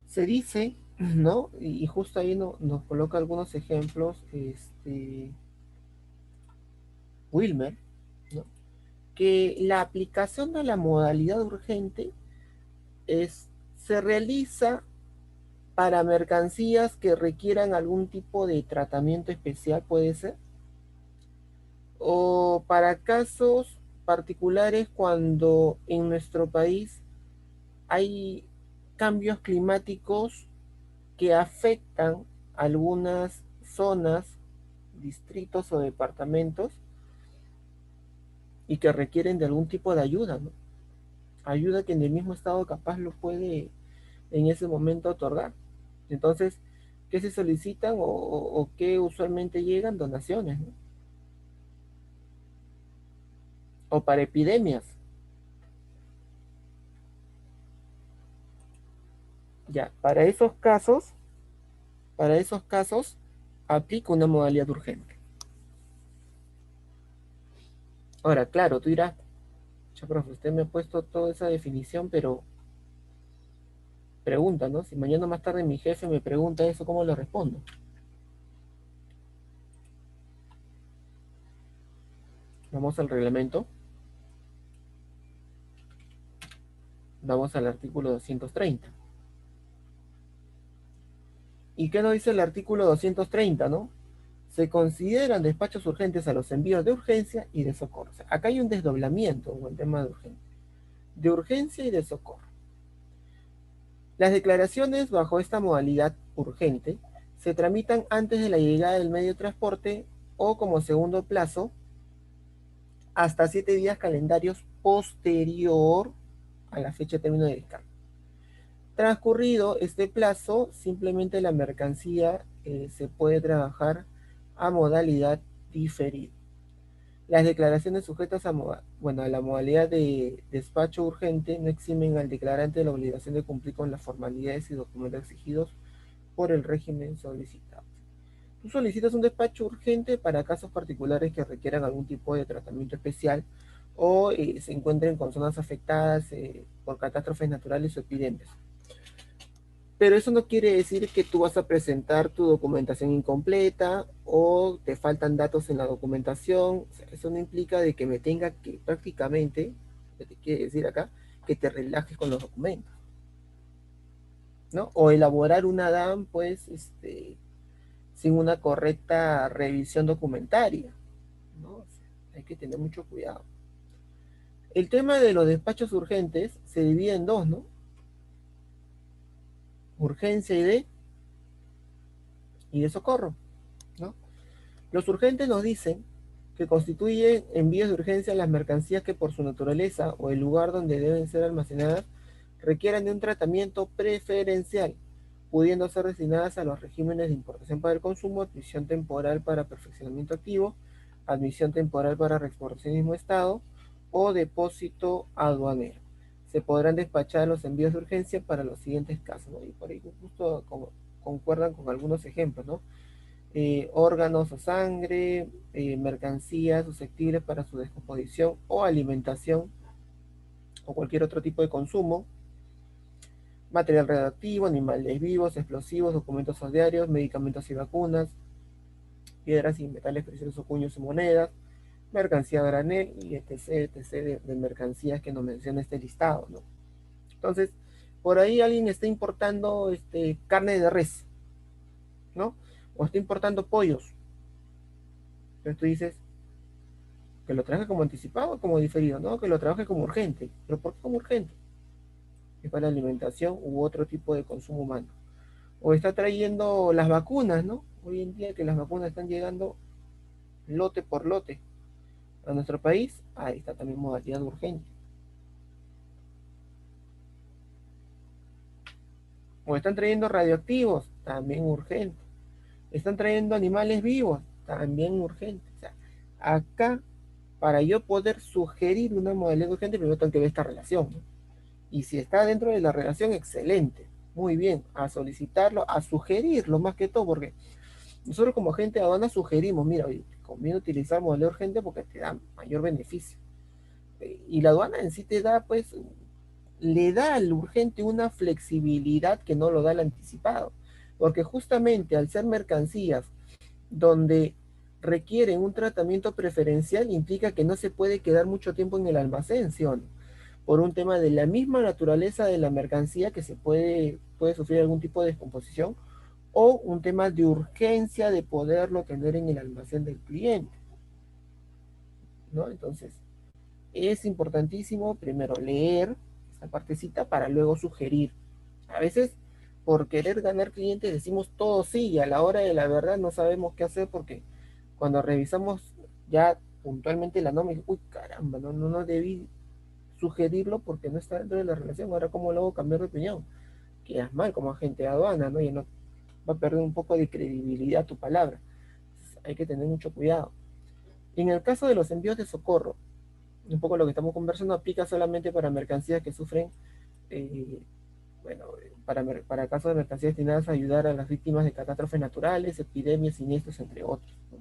Se dice, ¿no? Y justo ahí nos coloca algunos ejemplos, Wilmer, ¿no? Que la aplicación de la modalidad urgente es se realiza para mercancías que requieran algún tipo de tratamiento especial, puede ser, o para casos particulares cuando en nuestro país hay cambios climáticos que afectan algunas zonas, distritos o departamentos y que requieren de algún tipo de ayuda, ¿no? Ayuda que en el mismo estado capaz lo puede en ese momento otorgar. Entonces, ¿qué se solicitan o qué usualmente llegan? Donaciones, ¿no? O para epidemias. Ya, para esos casos, aplica una modalidad urgente. Ahora, claro, tú dirás, ya, profe, usted me ha puesto toda esa definición, pero pregunta, ¿no? Si mañana más tarde mi jefe me pregunta eso, ¿cómo le respondo? Vamos al reglamento, vamos al artículo 230. ¿Y qué nos dice el artículo 230, no? Se consideran despachos urgentes a los envíos de urgencia y de socorro. O sea, acá hay un desdoblamiento en el tema de urgencia y de socorro. Las declaraciones bajo esta modalidad urgente se tramitan antes de la llegada del medio de transporte o como segundo plazo hasta 7 días calendarios posterior a la fecha de término de descarga. Transcurrido este plazo, simplemente la mercancía se puede trabajar a modalidad diferida. Las declaraciones sujetas a la modalidad de despacho urgente no eximen al declarante de la obligación de cumplir con las formalidades y documentos exigidos por el régimen solicitado. Tú solicitas un despacho urgente para casos particulares que requieran algún tipo de tratamiento especial o se encuentren con zonas afectadas por catástrofes naturales o epidemias. Pero eso no quiere decir que tú vas a presentar tu documentación incompleta o te faltan datos en la documentación. O sea, eso no implica de que me tenga que prácticamente, que te quiere decir acá, que te relajes con los documentos, ¿no? O elaborar una DAM, pues, sin una correcta revisión documentaria, ¿no? O sea, hay que tener mucho cuidado. El tema de los despachos urgentes se divide en dos, ¿no? Urgencia y de socorro, ¿no? Los urgentes nos dicen que constituyen envíos de urgencia las mercancías que por su naturaleza o el lugar donde deben ser almacenadas requieran de un tratamiento preferencial, pudiendo ser destinadas a los regímenes de importación para el consumo, admisión temporal para perfeccionamiento activo, admisión temporal para reexportación en el mismo estado o depósito aduanero. Se podrán despachar los envíos de urgencia para los siguientes casos, ¿no? Y por ahí justo concuerdan con algunos ejemplos, ¿no? Órganos o sangre, mercancías susceptibles para su descomposición o alimentación o cualquier otro tipo de consumo, material radioactivo, animales vivos, explosivos, documentos diarios, medicamentos y vacunas, piedras y metales preciosos, cuños y monedas, mercancía a granel y etc. de mercancías que nos menciona este listado, ¿no? Entonces, por ahí alguien está importando carne de res, ¿no? O está importando pollos. Entonces tú dices, que lo trabaje como anticipado o como diferido, no, que lo trabaje como urgente. ¿Pero por qué como urgente? Es para alimentación u otro tipo de consumo humano. O está trayendo las vacunas, ¿no? Hoy en día que las vacunas están llegando lote por lote a nuestro país, ahí está también modalidad urgente. O están trayendo radioactivos, también urgente. Están trayendo animales vivos, también urgente. O sea, acá, para yo poder sugerir una modalidad urgente, primero tengo que ver esta relación, ¿no? Y si está dentro de la relación, excelente. Muy bien, a solicitarlo, a sugerirlo más que todo, porque nosotros como agente de aduana sugerimos, mira, oye, te conviene utilizar modelo urgente porque te da mayor beneficio. Y la aduana en sí te da, pues, le da al urgente una flexibilidad que no lo da el anticipado. Porque justamente al ser mercancías donde requieren un tratamiento preferencial, implica que no se puede quedar mucho tiempo en el almacén, ¿sí o no? por un tema de la misma naturaleza de la mercancía que puede sufrir algún tipo de descomposición o un tema de urgencia de poderlo tener en el almacén del cliente, ¿no? Entonces, es importantísimo primero leer esta partecita para luego sugerir. A veces, por querer ganar clientes, decimos todo sí y a la hora de la verdad no sabemos qué hacer porque cuando revisamos ya puntualmente la norma, uy, caramba, no debí sugerirlo porque no está dentro de la relación. Ahora, ¿cómo lo hago cambiar de opinión? Quedas mal como agente de aduana, ¿no? Ya no va a perder un poco de credibilidad tu palabra. Entonces, hay que tener mucho cuidado. En el caso de los envíos de socorro, un poco lo que estamos conversando aplica solamente para mercancías que sufren, eh, bueno, para casos de mercancías destinadas a ayudar a las víctimas de catástrofes naturales, epidemias, siniestros, entre otros, ¿no?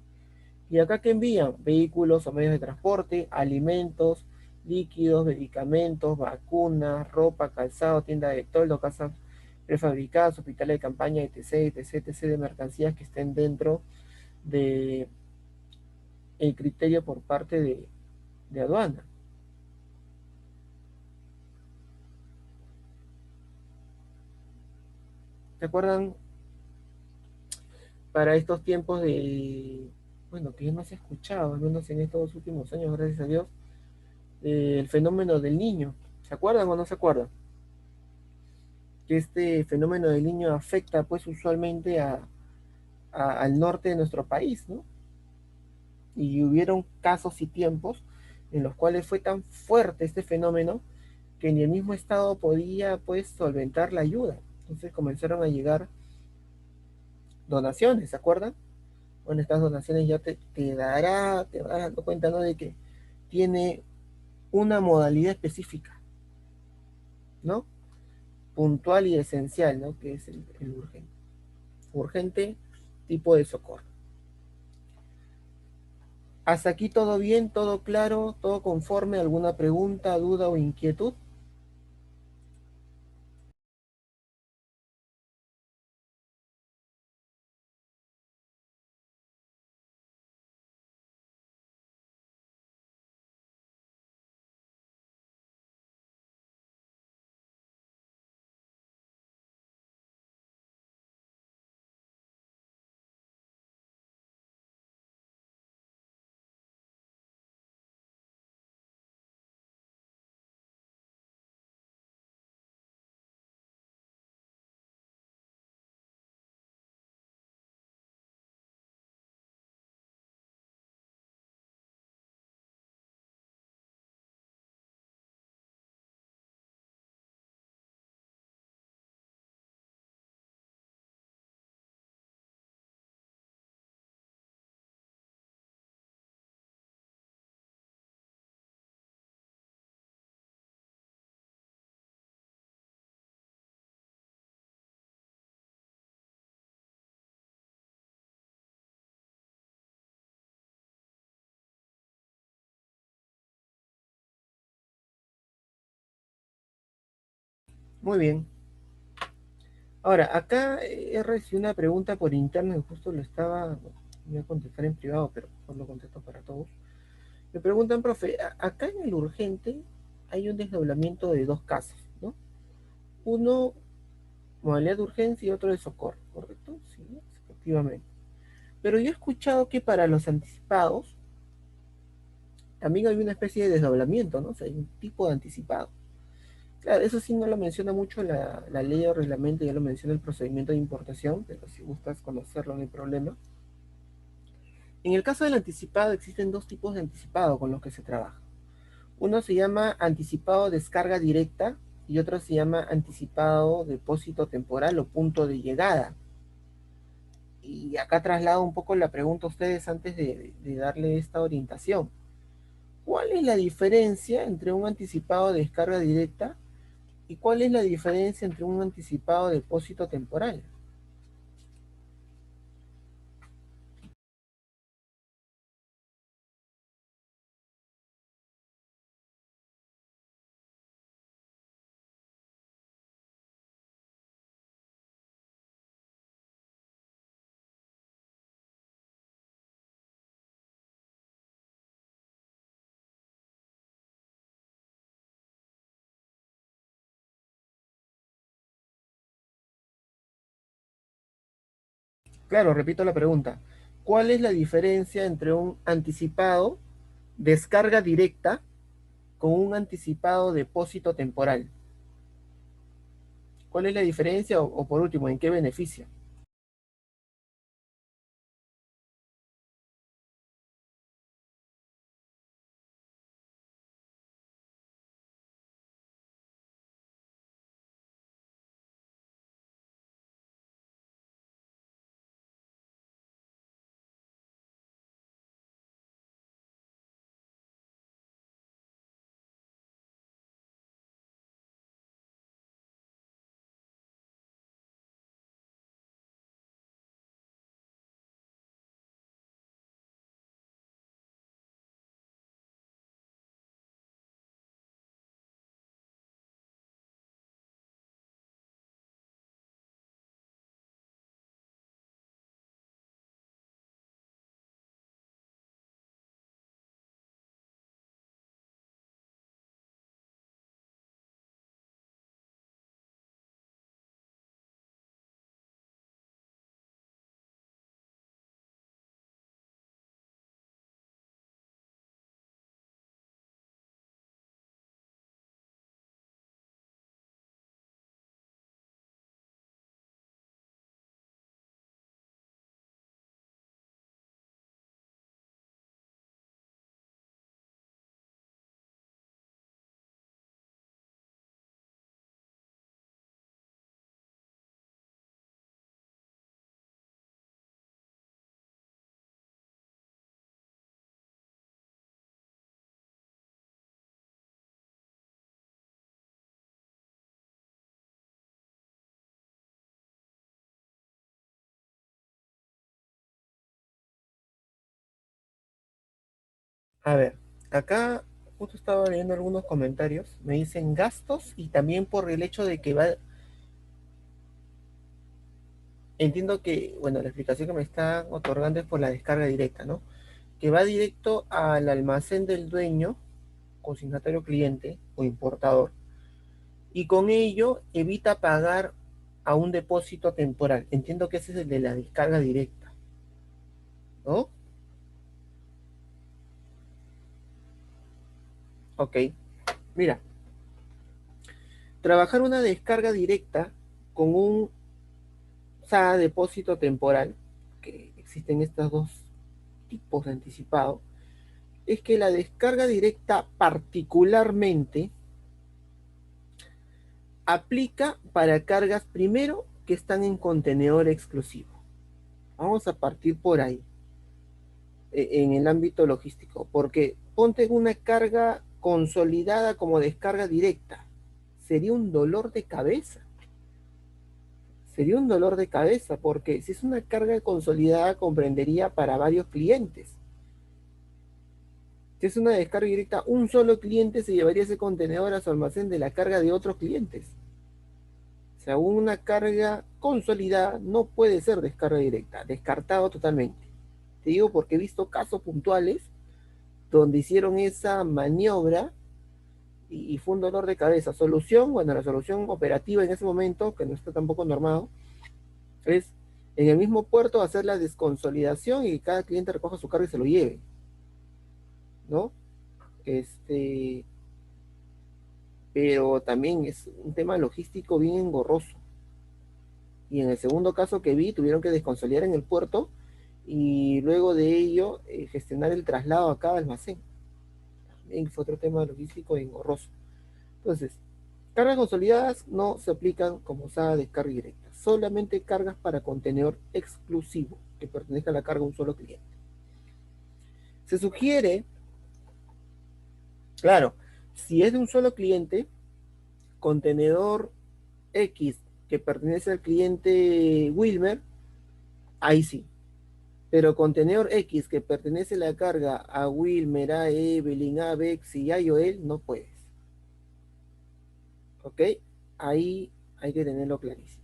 Y acá que envían vehículos o medios de transporte, alimentos, líquidos, medicamentos, vacunas, ropa, calzado, tienda de toldo, casas prefabricadas, hospitales de campaña, etc., etc., etc., de mercancías que estén dentro de el criterio por parte de aduana. ¿Se acuerdan para estos tiempos bueno, que no se ha escuchado, al menos en estos últimos años, gracias a Dios, el fenómeno del niño? ¿Se acuerdan o no se acuerdan? Que este fenómeno del niño afecta pues usualmente al norte de nuestro país, ¿no? Y hubieron casos y tiempos en los cuales fue tan fuerte este fenómeno que ni el mismo Estado podía pues solventar la ayuda. Entonces comenzaron a llegar donaciones, ¿se acuerdan? Bueno, estas donaciones ya te vas dando cuenta, ¿no? De que tiene una modalidad específica, ¿no? Puntual y esencial, ¿no? Que es el urgente. Urgente tipo de socorro. Hasta aquí todo bien, todo claro, todo conforme, alguna pregunta, duda o inquietud. Muy bien. Ahora, acá he recibido una pregunta por interno y justo voy a contestar en privado, pero mejor lo contesto para todos. Me preguntan, profe, acá en el urgente hay un desdoblamiento de dos casos, ¿no? Uno, modalidad de urgencia y otro de socorro, ¿correcto? Sí, efectivamente. Pero yo he escuchado que para los anticipados también hay una especie de desdoblamiento, ¿no? O sea, hay un tipo de anticipado. Claro, eso sí no lo menciona mucho la ley o reglamento, ya lo menciona el procedimiento de importación, pero si gustas conocerlo no hay problema. En el caso del anticipado existen dos tipos de anticipado con los que se trabaja. Uno se llama anticipado descarga directa y otro se llama anticipado depósito temporal o punto de llegada. Y acá traslado un poco la pregunta a ustedes antes de darle esta orientación. ¿Cuál es la diferencia entre un anticipado de descarga directa y cuál es la diferencia entre un anticipado de depósito temporal? Claro, repito la pregunta. ¿Cuál es la diferencia entre un anticipado, descarga directa, con un anticipado depósito temporal? ¿Cuál es la diferencia o por último, en qué beneficia? A ver, acá justo estaba leyendo algunos comentarios. Me dicen gastos y también por el hecho de que va. Entiendo que, bueno, la explicación que me están otorgando es por la descarga directa, ¿no? Que va directo al almacén del dueño, consignatario cliente o importador, y con ello evita pagar a un depósito temporal. Entiendo que ese es el de la descarga directa, ¿no? Ok, mira, trabajar una descarga directa con un SAA depósito temporal, que existen estos dos tipos de anticipado, es que la descarga directa particularmente aplica para cargas primero que están en contenedor exclusivo. Vamos a partir por ahí, en el ámbito logístico, porque ponte una carga consolidada como descarga directa. Sería un dolor de cabeza. Sería un dolor de cabeza, porque si es una carga consolidada, comprendería para varios clientes. Si es una descarga directa, un solo cliente se llevaría ese contenedor a su almacén de la carga de otros clientes. O sea, una carga consolidada no puede ser descarga directa, descartado totalmente. Te digo porque he visto casos puntuales donde hicieron esa maniobra y fue un dolor de cabeza. Solución, bueno, la solución operativa en ese momento, que no está tampoco normado, es en el mismo puerto hacer la desconsolidación y que cada cliente recoja su carga y se lo lleve, ¿no? Este, pero también es un tema logístico bien engorroso. Y en el segundo caso que vi, tuvieron que desconsolidar en el puerto y luego de ello gestionar el traslado a cada almacén. También fue otro tema logístico engorroso. Entonces, cargas consolidadas no se aplican como SAA de carga directa, solamente cargas para contenedor exclusivo que pertenezca a la carga a un solo cliente. Se sugiere, claro, si es de un solo cliente, contenedor X que pertenece al cliente Wilmer, ahí sí. Pero contenedor X que pertenece la carga a Wilmer, a Evelyn, a Bexy y a Joel, no puedes. ¿Ok? Ahí hay que tenerlo clarísimo.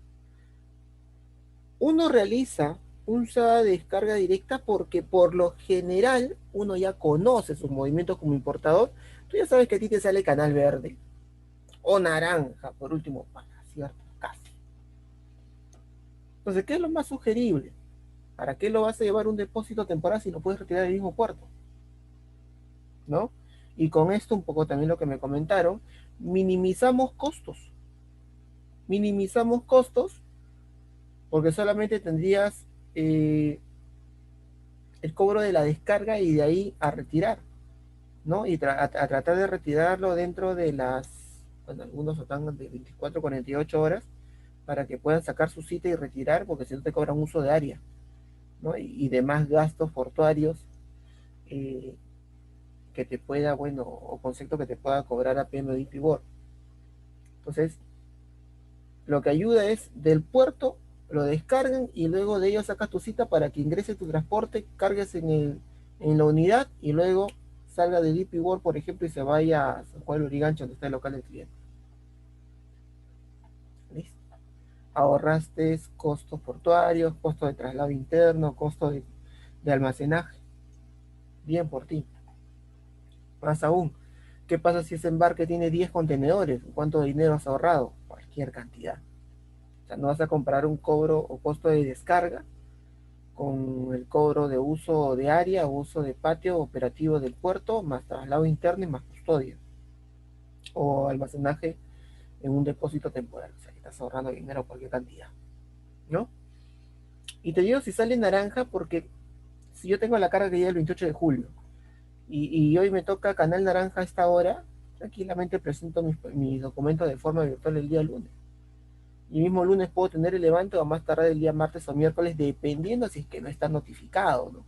Uno realiza un SAA de descarga directa porque por lo general uno ya conoce sus movimientos como importador. Tú ya sabes que a ti te sale canal verde o naranja, por último, para ciertos casos. Entonces, ¿qué es lo más sugerible? ¿Para qué lo vas a llevar a un depósito temporal si lo puedes retirar del mismo puerto? ¿No? Y con esto, un poco también lo que me comentaron, minimizamos costos. Minimizamos costos porque solamente tendrías el cobro de la descarga y de ahí a retirar, ¿no? Y a tratar de retirarlo dentro de las, bueno, algunos están de 24 a 48 horas para que puedan sacar su cita y retirar, porque si no te cobran uso de área, ¿no? Y demás gastos portuarios eh, que te pueda, bueno, o concepto que te pueda cobrar APM o DP World. Entonces, lo que ayuda es del puerto, lo descargan y luego de ello sacas tu cita para que ingrese tu transporte, cargues en la unidad y luego salga de DP World, por ejemplo, y se vaya a San Juan de Lurigancho, donde está el local del cliente. ¿Listo? Ahorraste costos portuarios, costo de traslado interno, costo de almacenaje. Bien por ti. Más aún, ¿qué pasa si ese embarque tiene 10 contenedores? ¿Cuánto dinero has ahorrado? Cualquier cantidad. O sea, no vas a comparar un cobro o costo de descarga con el cobro de uso de área, uso de patio operativo del puerto, más traslado interno y más custodia. O almacenaje en un depósito temporal. O sea, que estás ahorrando dinero cualquier cantidad. ¿No? Y te digo si sale naranja porque si yo tengo la carga que llega el 28 de julio y hoy me toca canal naranja a esta hora, tranquilamente presento mis documentos de forma virtual el día lunes. Y mismo lunes puedo tener el levante o más tarde el día martes o miércoles, dependiendo si es que no está notificado, ¿no?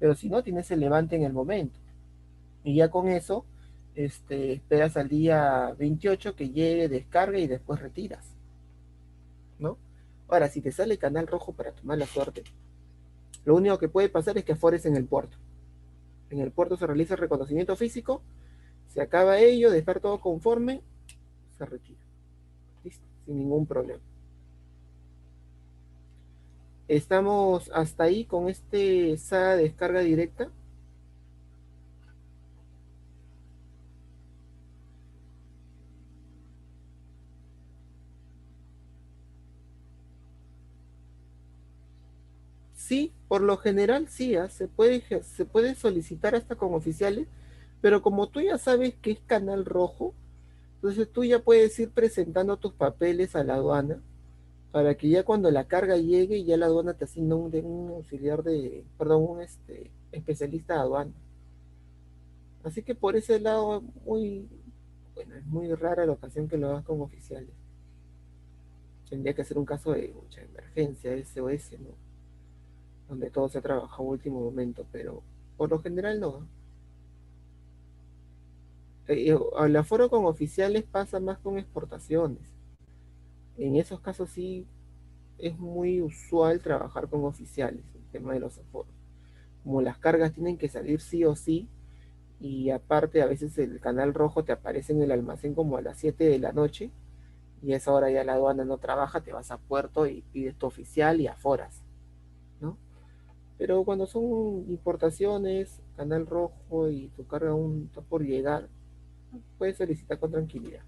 Pero si no, tienes el levante en el momento. Y ya con eso, esperas al día 28 que llegue, descarga y después retiras, ¿no? Ahora, si te sale canal rojo para tu mala suerte, lo único que puede pasar es que afores en el puerto. En el puerto se realiza el reconocimiento físico, se acaba ello, de estar todo conforme, se retira. ¿Listo? Sin ningún problema. Estamos hasta ahí con esa descarga directa. Sí, por lo general sí, se puede solicitar hasta con oficiales, pero como tú ya sabes que es canal rojo, entonces tú ya puedes ir presentando tus papeles a la aduana para que ya cuando la carga llegue, ya la aduana te asigna un auxiliar perdón, un especialista de aduana. Así que por ese lado, bueno, es muy rara la ocasión que lo hagas con oficiales. Tendría que ser un caso de mucha emergencia, SOS, ¿no? Donde todo se ha trabajado a último momento, pero por lo general no. El aforo con oficiales pasa más con exportaciones. En esos casos sí es muy usual trabajar con oficiales, el tema de los aforos. Como las cargas tienen que salir sí o sí, y aparte a veces el canal rojo te aparece en el almacén como a las 7 de la noche, y a esa hora ya la aduana no trabaja, te vas a puerto y pides tu oficial y aforas, ¿no? Pero cuando son importaciones, canal rojo y tu carga aún está por llegar, puedes solicitar con tranquilidad.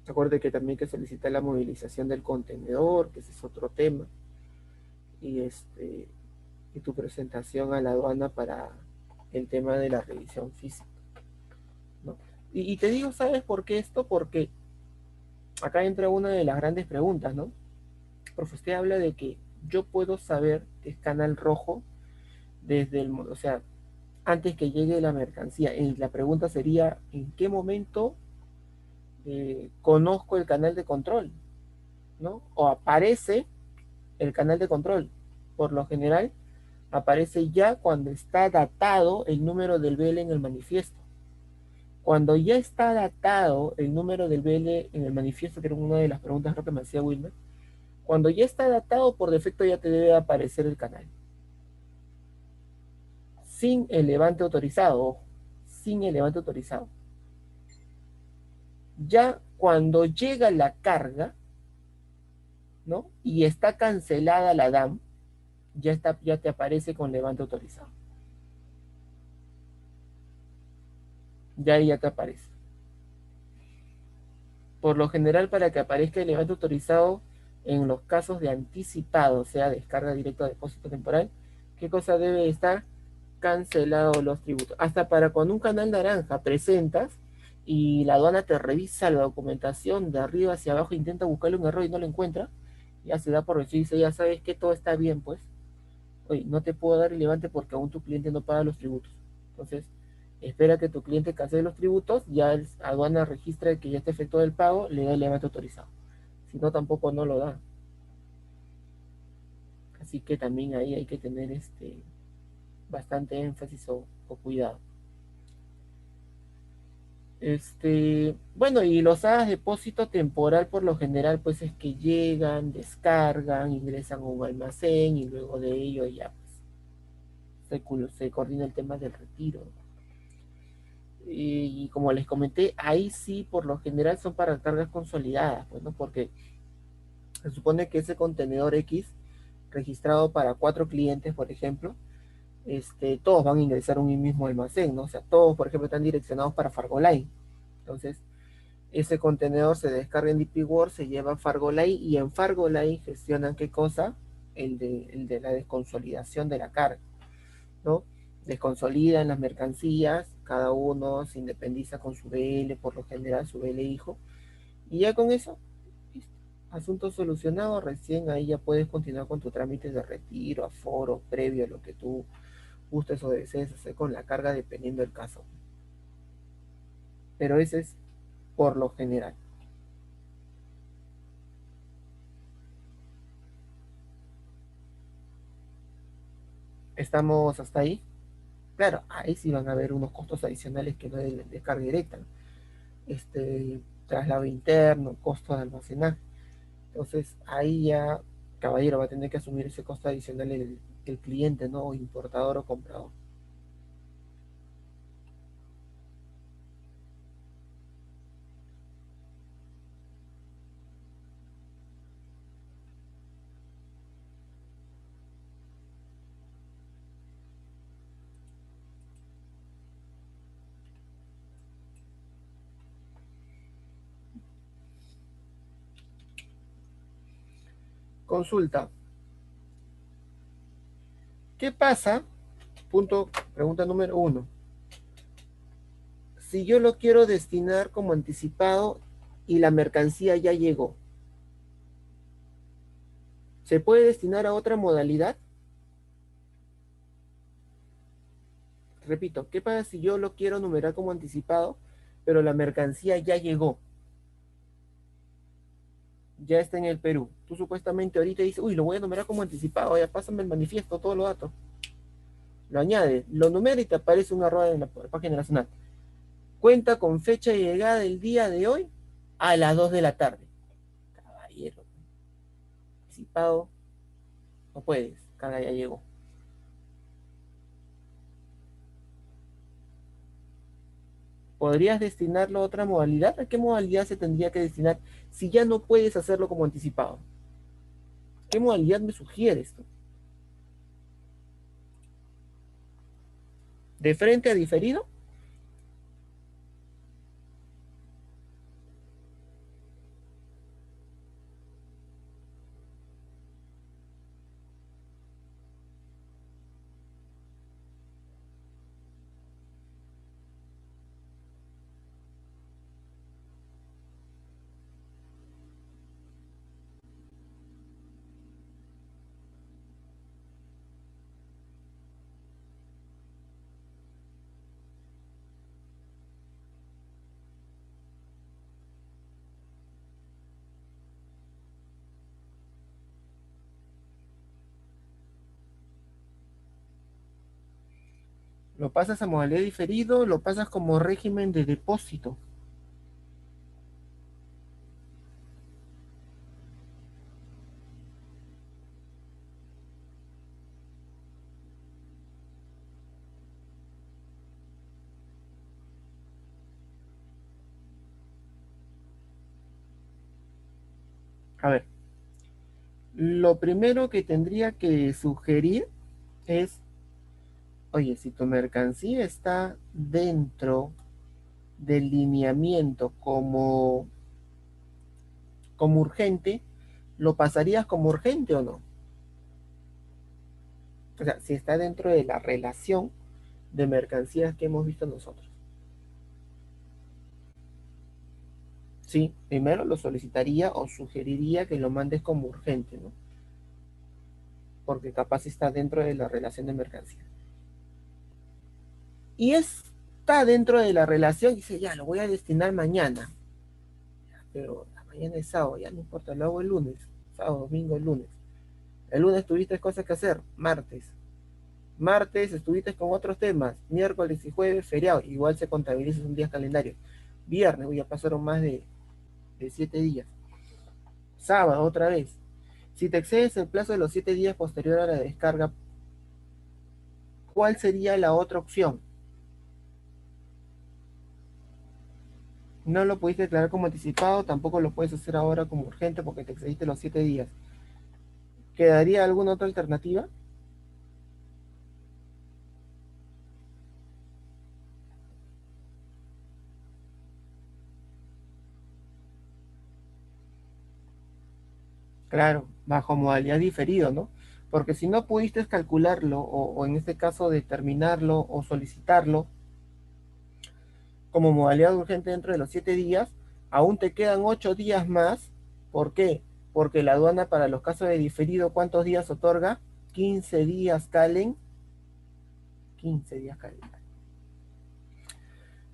Acuérdate que también hay que solicitar la movilización del contenedor, que ese es otro tema, y, y tu presentación a la aduana para el tema de la revisión física, ¿no? Y te digo, ¿sabes por qué esto? Porque acá entra una de las grandes preguntas, ¿no? Profe, usted habla de que yo puedo saber que es canal rojo o sea, antes que llegue la mercancía. Y la pregunta sería, ¿en qué momento conozco el canal de control? ¿No? O aparece el canal de control. Por lo general, aparece ya cuando está datado el número del BL en el manifiesto. Cuando ya está datado el número del BL en el manifiesto, que era una de las preguntas que me hacía Wilmer, cuando ya está datado, por defecto ya te debe aparecer el canal. Sin el levante autorizado, ojo, sin el levante autorizado. Ya cuando llega la carga, ¿no? Y está cancelada la DAM, ya te aparece con levante autorizado. Ya te aparece. Por lo general, para que aparezca el levante autorizado, en los casos de anticipado, o sea, descarga directa a depósito temporal, ¿qué cosa debe estar? Cancelado los tributos. Hasta para cuando un canal naranja presentas y la aduana te revisa la documentación de arriba hacia abajo, intenta buscarle un error y no lo encuentra, ya se da por vencido y dice, ya sabes que todo está bien, pues. Oye, no te puedo dar el levante porque aún tu cliente no paga los tributos. Entonces, espera que tu cliente cancele los tributos, ya el aduana registra que ya está efectuado el pago, le da el levante autorizado. Si no, tampoco no lo da. Así que también ahí hay que tener bastante énfasis o cuidado. Bueno, y los hadas de depósito temporal por lo general pues es que llegan, descargan, ingresan a un almacén y luego de ello ya se coordina el tema del retiro. Y como les comenté, ahí sí por lo general son para cargas consolidadas, pues, ¿no? Porque se supone que ese contenedor X registrado para 4 clientes, por ejemplo, todos van a ingresar a un mismo almacén, ¿no? O sea, todos, por ejemplo, están direccionados para Fargoline. Entonces, ese contenedor se descarga en DP World, se lleva a Fargoline y en Fargoline gestionan qué cosa? El de la desconsolidación de la carga, ¿no? Desconsolidan las mercancías, cada uno se independiza con su BL, por lo general su BL hijo, y ya con eso, listo. Asunto solucionado, recién ahí ya puedes continuar con tu trámite de retiro, aforo, previo a lo que tú gustes o desees hacer con la carga dependiendo del caso. Pero ese es por lo general. ¿Estamos hasta ahí? Claro, ahí sí van a haber unos costos adicionales que no es de descarga directa, ¿no? Traslado interno, costo de almacenaje. Entonces, ahí ya, caballero, va a tener que asumir ese costo adicional el cliente, ¿no? O importador o comprador. Consulta. ¿Qué pasa? Pregunta número 1. Si yo lo quiero destinar como anticipado y la mercancía ya llegó, ¿se puede destinar a otra modalidad? Repito, ¿qué pasa si yo lo quiero numerar como anticipado, pero la mercancía ya llegó, ya está en el Perú? Tú supuestamente ahorita dices, uy, lo voy a numerar como anticipado, ya pásame el manifiesto, todos los datos. Lo añades, lo numera y te aparece un arroba en la página nacional. Cuenta con fecha de llegada del día de hoy a las 2 de la tarde. Caballero, anticipado, no puedes, carga ya llegó. ¿Podrías destinarlo a otra modalidad? ¿A qué modalidad se tendría que destinar si ya no puedes hacerlo como anticipado? ¿Qué modalidad me sugieres tú? ¿De frente a diferido? Lo pasas a modalidad diferido, lo pasas como régimen de depósito. A ver, lo primero que tendría que sugerir es, oye, si tu mercancía está dentro del lineamiento como urgente, ¿lo pasarías como urgente o no? O sea, si está dentro de la relación de mercancías que hemos visto nosotros. Sí, primero lo solicitaría o sugeriría que lo mandes como urgente, ¿no? Porque capaz está dentro de la relación de mercancía. Y está dentro de la relación y dice, ya, lo voy a destinar mañana. Pero mañana es sábado, ya no importa, lo hago el lunes. Sábado, domingo, el lunes. El lunes tuviste cosas que hacer, martes. Martes estuviste con otros temas, miércoles y jueves, feriado. Igual se contabiliza un día calendario. Viernes, ya pasaron más de 7 días. Sábado, otra vez. Si te excedes el plazo de los 7 días posterior a la descarga, ¿cuál sería la otra opción? No lo pudiste declarar como anticipado, tampoco lo puedes hacer ahora como urgente porque te excediste los 7 días. ¿Quedaría alguna otra alternativa? Claro, bajo modalidad diferido, ¿no? Porque si no pudiste calcularlo o en este caso determinarlo o solicitarlo como modalidad urgente dentro de los 7 días, aún te quedan 8 días más. ¿Por qué? Porque la aduana para los casos de diferido, ¿cuántos días otorga? 15 días calen, 15 días calen.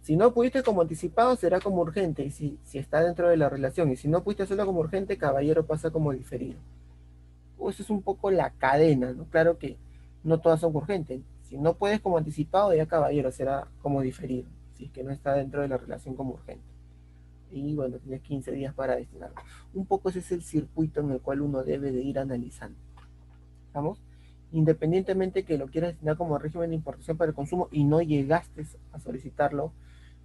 Si no pudiste como anticipado, será como urgente, y si está dentro de la relación. Y si no pudiste hacerlo como urgente, caballero pasa como diferido. Eso es un poco la cadena, ¿no? Claro que no todas son urgentes. Si no puedes como anticipado, ya caballero será como diferido, si es que no está dentro de la relación como urgente. Y bueno, tienes 15 días para destinarlo. Un poco ese es el circuito en el cual uno debe de ir analizando. ¿Estamos? Independientemente que lo quieras destinar como régimen de importación para el consumo y no llegaste a solicitarlo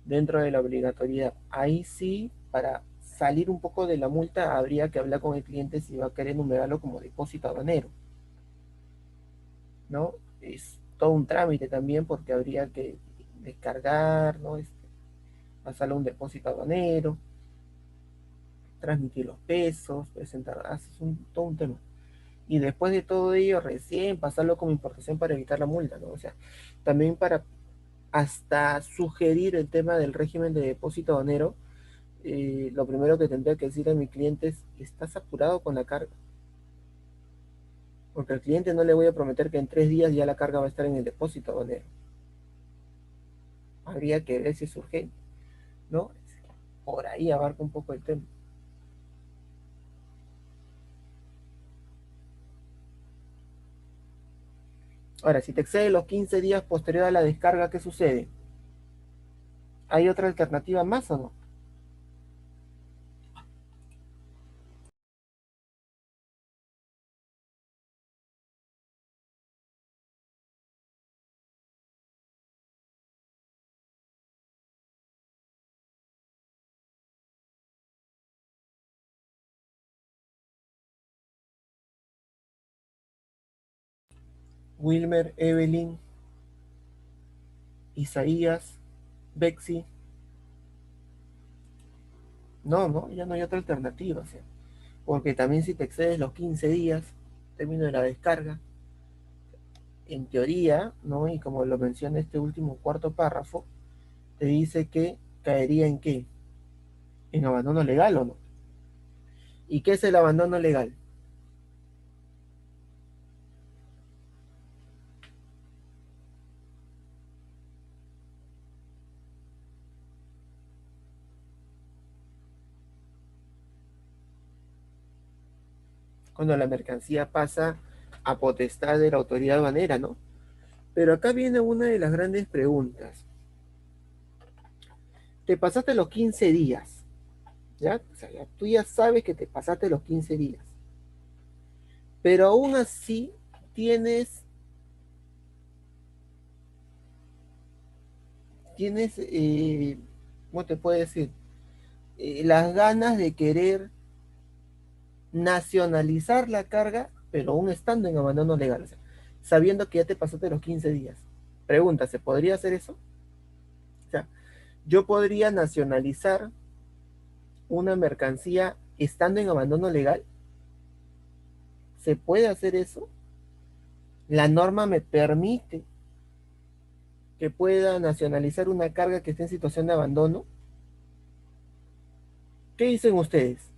dentro de la obligatoriedad. Ahí sí, para salir un poco de la multa, habría que hablar con el cliente si va a querer enumerarlo como depósito aduanero, ¿no? Es todo un trámite también porque habría que descargar, ¿no? Pasarlo a un depósito aduanero, transmitir los pesos, presentar, todo un tema. Y después de todo ello, recién pasarlo como importación para evitar la multa, ¿no? O sea, también para hasta sugerir el tema del régimen de depósito aduanero, lo primero que tendría que decir a mi cliente es, ¿estás apurado con la carga? Porque al cliente no le voy a prometer que en 3 días ya la carga va a estar en el depósito aduanero. Habría que ver si es urgente, ¿no? Por ahí abarca un poco el tema. Ahora, si te excede los 15 días posterior a la descarga, ¿qué sucede? ¿Hay otra alternativa más o no? Wilmer, Evelyn, Isaías, Bexy. No, no, ya no hay otra alternativa. O sea, porque también si te excedes los 15 días, término de la descarga, en teoría, ¿no? Y como lo menciona este último cuarto párrafo, te dice que caería en qué? En abandono legal o no. ¿Y qué es el abandono legal? Cuando la mercancía pasa a potestad de la autoridad aduanera, ¿no? Pero acá viene una de las grandes preguntas. Te pasaste los 15 días, ¿ya? O sea, tú ya sabes que te pasaste los 15 días, pero aún así tienes, tienes, ¿cómo te puedo decir? Las ganas de querer nacionalizar la carga, pero aún estando en abandono legal, o sea, sabiendo que ya te pasaste los 15 días. Pregunta, ¿se podría hacer eso? O sea, yo podría nacionalizar una mercancía estando en abandono legal. ¿Se puede hacer eso? ¿La norma me permite que pueda nacionalizar una carga que esté en situación de abandono? ¿Qué dicen ustedes?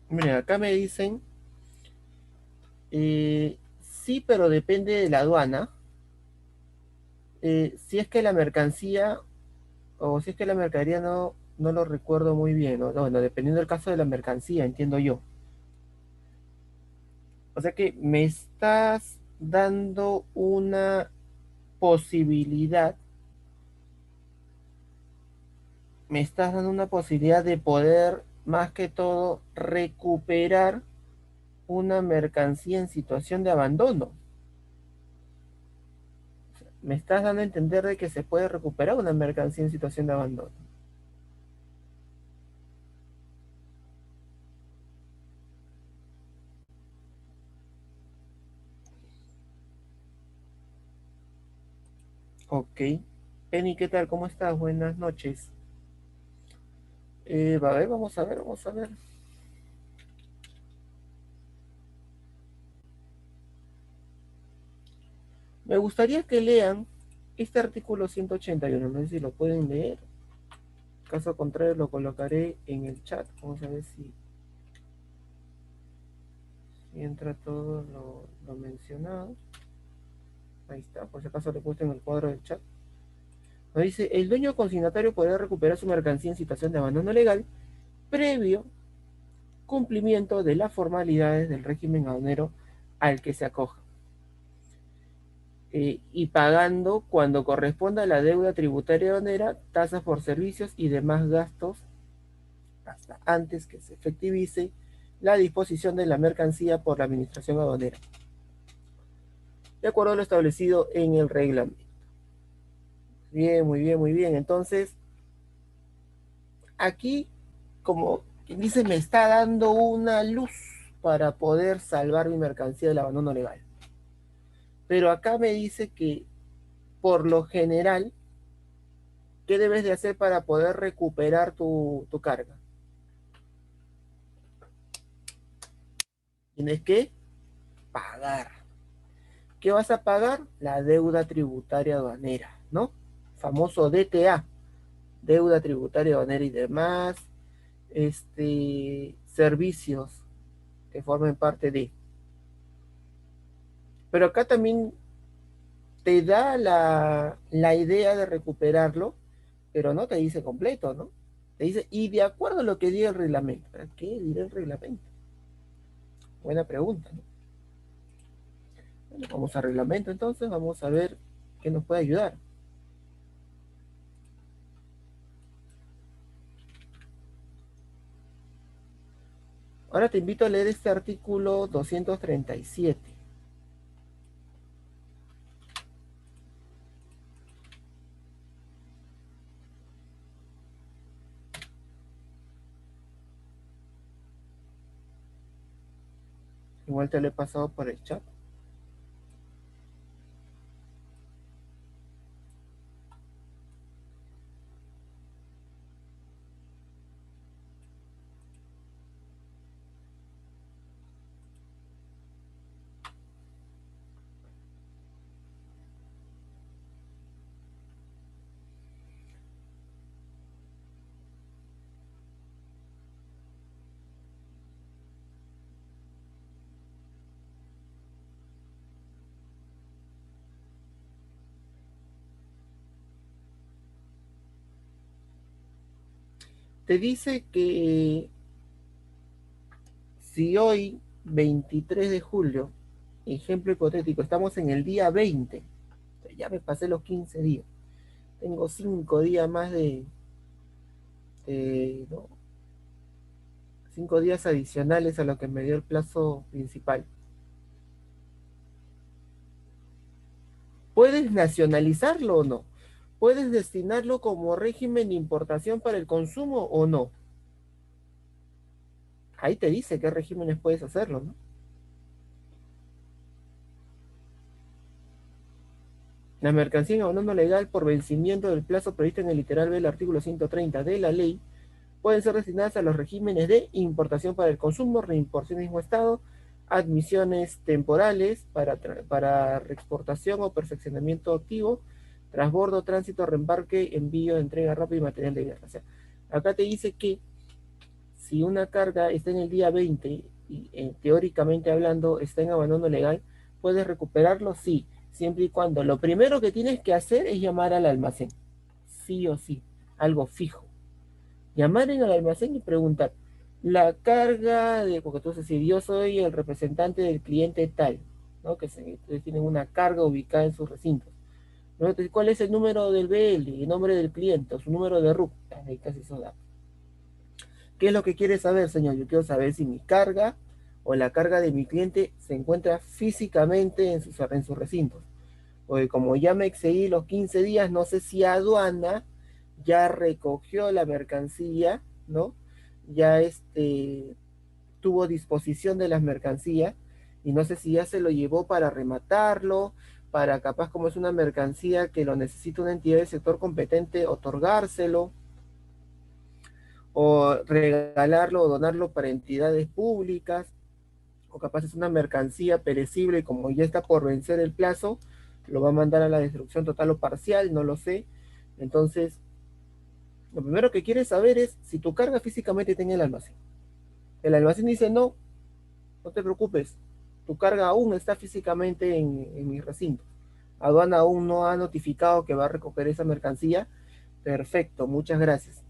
Miren, acá me dicen, sí, pero depende de la aduana. Si es que la mercancía, o si es que la mercadería no lo recuerdo muy bien, ¿no? Bueno, dependiendo del caso de la mercancía, entiendo yo. O sea que me estás dando una posibilidad, me estás dando una posibilidad de poder, más que todo, recuperar una mercancía en situación de abandono. Me estás dando a entender de que se puede recuperar una mercancía en situación de abandono. Ok. Penny, ¿qué tal? ¿Cómo estás? Buenas noches. A ver, vamos a ver, vamos a ver. Me gustaría que lean este artículo 181. No sé si lo pueden leer. Caso contrario, lo colocaré en el chat. Vamos a ver si entra todo lo mencionado. Ahí está, por si acaso le puse en el cuadro del chat. Nos dice, el dueño consignatario podrá recuperar su mercancía en situación de abandono legal previo cumplimiento de las formalidades del régimen aduanero al que se acoja, y pagando cuando corresponda a la deuda tributaria aduanera, tasas por servicios y demás gastos hasta antes que se efectivice la disposición de la mercancía por la administración aduanera, de acuerdo a lo establecido en el reglamento. Bien, muy bien, muy bien. Entonces, aquí, como quien dice, me está dando una luz para poder salvar mi mercancía del abandono legal. Pero acá me dice que, por lo general, ¿qué debes de hacer para poder recuperar tu carga? Tienes que pagar. ¿Qué vas a pagar? La deuda tributaria aduanera, ¿no? Famoso DTA, deuda tributaria aduanera y demás, servicios que formen parte de. Pero acá también te da la idea de recuperarlo, pero no te dice completo, ¿no? Te dice, y de acuerdo a lo que diga el reglamento. ¿Qué dirá el reglamento? Buena pregunta, ¿no? Bueno, vamos a reglamento entonces, vamos a ver qué nos puede ayudar. Ahora te invito a leer este artículo 237. Igual te lo he pasado por el chat. Te dice que si hoy, 23 de julio, ejemplo hipotético, estamos en el día 20, ya me pasé los 15 días, tengo 5 días más ¿no? 5 días adicionales a lo que me dio el plazo principal. ¿Puedes nacionalizarlo o no? ¿Puedes destinarlo como régimen de importación para el consumo o no? Ahí te dice qué regímenes puedes hacerlo, ¿no? La mercancía en abono legal por vencimiento del plazo previsto en el literal B del artículo 130 de la ley pueden ser destinadas a los regímenes de importación para el consumo, reimportación en mismo estado, admisiones temporales para reexportación o perfeccionamiento activo, transbordo, tránsito, reembarque, envío, entrega rápida y material de guerra. O sea, acá te dice que si una carga está en el día 20 y teóricamente hablando está en abandono legal, puedes recuperarlo, sí, siempre y cuando lo primero que tienes que hacer es llamar al almacén, sí o sí, algo fijo. Llamar en el almacén y preguntar, la carga de, porque entonces si yo soy el representante del cliente tal, ¿no? Entonces tienen una carga ubicada en sus recintos. ¿No? Entonces, ¿cuál es el número del BL, el nombre del cliente, o su número de RUC? Ahí casi eso da. ¿Qué es lo que quiere saber, señor? Yo quiero saber si mi carga o la carga de mi cliente se encuentra físicamente en sus recintos. Porque como ya me excedí los 15 días, no sé si aduana ya recogió la mercancía, ¿no? Ya tuvo disposición de las mercancías y no sé si ya se lo llevó para rematarlo, para capaz como es una mercancía que lo necesita una entidad del sector competente, otorgárselo o regalarlo o donarlo para entidades públicas, o capaz es una mercancía perecible y como ya está por vencer el plazo, lo va a mandar a la destrucción total o parcial, no lo sé. Entonces, lo primero que quieres saber es si tu carga físicamente está en el almacén. El almacén dice, no, no te preocupes, tu carga aún está físicamente en mi recinto. Aduana aún no ha notificado que va a recoger esa mercancía. Perfecto, muchas gracias.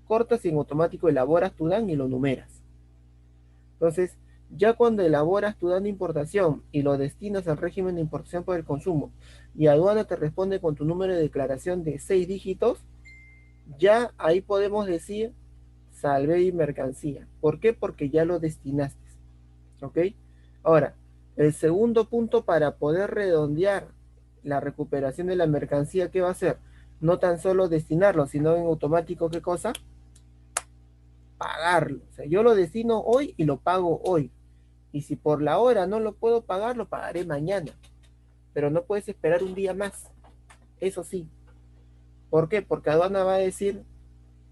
Cortas y en automático elaboras tu DAN y lo numeras. Entonces, ya cuando elaboras tu DAN de importación y lo destinas al régimen de importación por el consumo y aduana te responde con tu número de declaración de 6 dígitos, ya ahí podemos decir salvé y mercancía. ¿Por qué? Porque ya lo destinaste. ¿Ok? Ahora, el segundo punto para poder redondear la recuperación de la mercancía, ¿qué va a hacer? No tan solo destinarlo, sino en automático, ¿qué cosa? Pagarlo. O sea, yo lo destino hoy y lo pago hoy. Y si por la hora no lo puedo pagar, lo pagaré mañana. Pero no puedes esperar un día más. Eso sí. ¿Por qué? Porque aduana va a decir,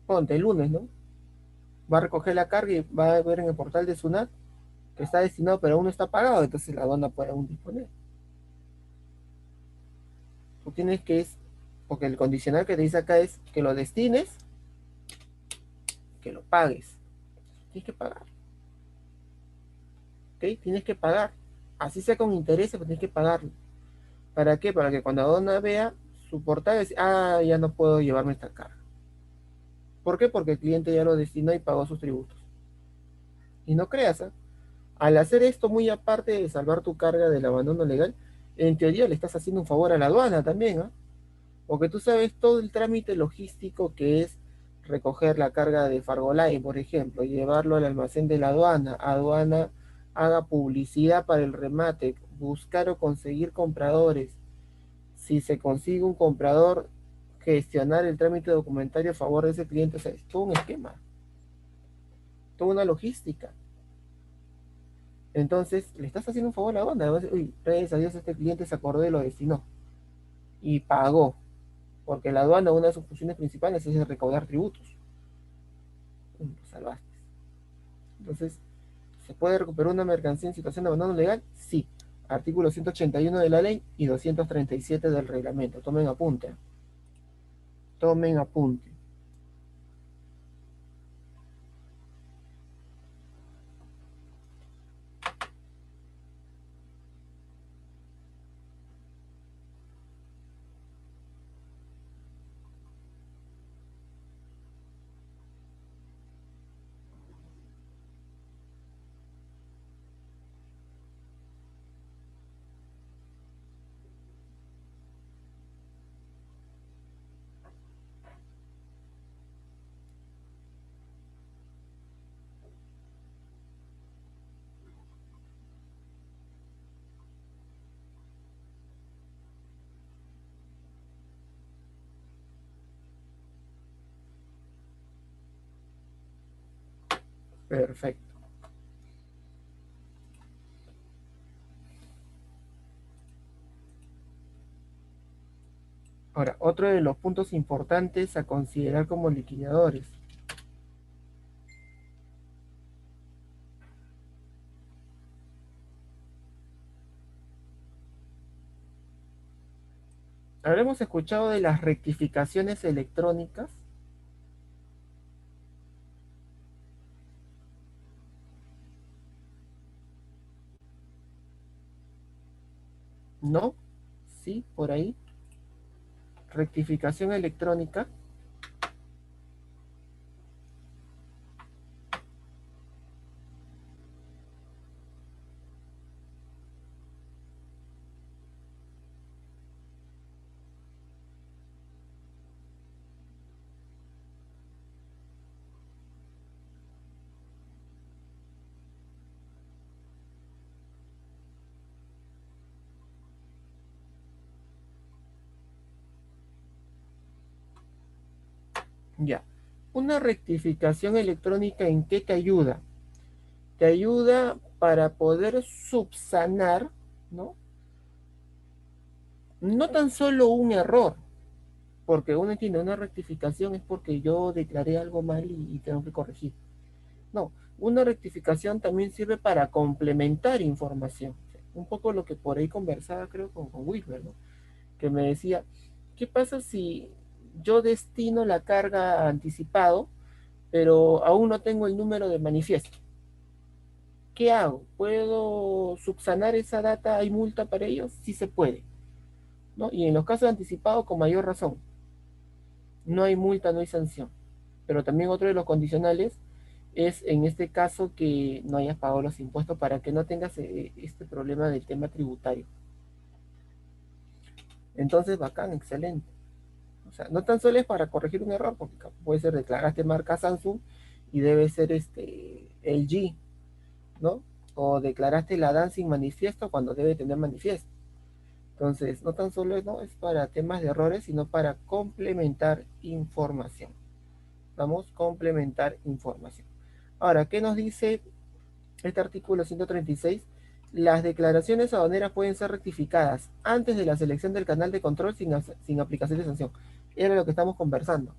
ponte el lunes, ¿no? Va a recoger la carga y va a ver en el portal de SUNAT que está destinado, pero aún no está pagado, entonces la aduana puede aún disponer. Tú tienes que es, porque el condicional que te dice acá es que lo destines, que lo pagues. Tienes que pagar. ¿Ok? Tienes que pagar. Así sea con intereses, pero tienes que pagarlo. ¿Para qué? Para que cuando aduana vea su portal, dice, ah, ya no puedo llevarme esta carga. ¿Por qué? Porque el cliente ya lo destinó y pagó sus tributos. Y no creas, ¿eh? Al hacer esto, muy aparte de salvar tu carga del abandono legal, En teoría le estás haciendo un favor a la aduana también, ¿ah? Porque tú sabes todo el trámite logístico que es recoger la carga de Fargolay, por ejemplo, llevarlo al almacén de la aduana, aduana haga publicidad para el remate, buscar o conseguir compradores. Si se consigue un comprador, gestionar el trámite documentario a favor de ese cliente, o sea, es todo un esquema, toda una logística. Entonces, le estás haciendo un favor a la aduana. Uy, gracias a Dios este cliente se acordó y lo destinó y pagó, porque la aduana, una de sus funciones principales es recaudar tributos. Lo salvaste. Entonces, ¿se puede recuperar una mercancía en situación de abandono legal? Sí. Artículo 181 de la ley y 237 del reglamento. Tomen apunte. Tomen apunte. Perfecto. Ahora, otro de los puntos importantes a considerar como liquidadores. ¿Habremos escuchado de las rectificaciones electrónicas? ¿No? ¿Sí? ¿Por ahí? Rectificación electrónica. Ya. Una rectificación electrónica, ¿en qué te ayuda? Te ayuda para poder subsanar, ¿no? No tan solo un error, porque uno entiende, una rectificación es porque yo declaré algo mal y tengo que corregir. No, una rectificación también sirve para complementar información. Un poco lo que por ahí conversaba, creo, con Wilber, ¿no? Que me decía, ¿qué pasa si yo destino la carga anticipado, pero aún no tengo el número de manifiesto? ¿Qué hago? ¿Puedo subsanar esa data? ¿Hay multa para ellos? Sí se puede, ¿no? Y en los casos anticipados, con mayor razón, no hay multa, no hay sanción. Pero también otro de los condicionales es en este caso que no hayas pagado los impuestos para que no tengas este problema del tema tributario. Entonces, bacán, excelente. O sea, no tan solo es para corregir un error, porque puede ser declaraste marca Samsung y debe ser LG, ¿no? O declaraste la DAN sin manifiesto cuando debe tener manifiesto. Entonces, no tan solo no es para temas de errores, sino para complementar información. Vamos, complementar información. Ahora, ¿qué nos dice este artículo 136? Las declaraciones aduaneras pueden ser rectificadas antes de la selección del canal de control sin aplicación de sanción. Era lo que estamos conversando.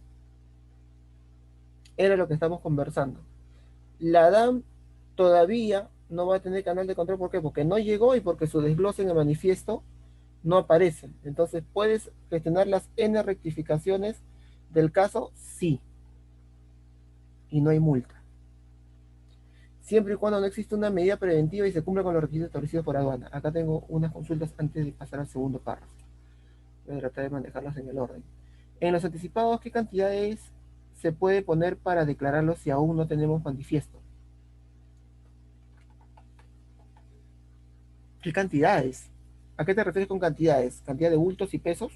Era lo que estamos conversando. La DAM todavía no va a tener canal de control. ¿Por qué? Porque no llegó y porque su desglose en el manifiesto no aparece. Entonces, ¿puedes gestionar las N rectificaciones del caso? Sí. Y no hay multa. Siempre y cuando no exista una medida preventiva y se cumpla con los requisitos establecidos por aduana. Acá tengo unas consultas antes de pasar al segundo párrafo. Voy a tratar de manejarlas en el orden. En los anticipados, ¿qué cantidades se puede poner para declararlos si aún no tenemos manifiesto? ¿Qué cantidades? ¿A qué te refieres con cantidades? ¿Cantidad de bultos y pesos?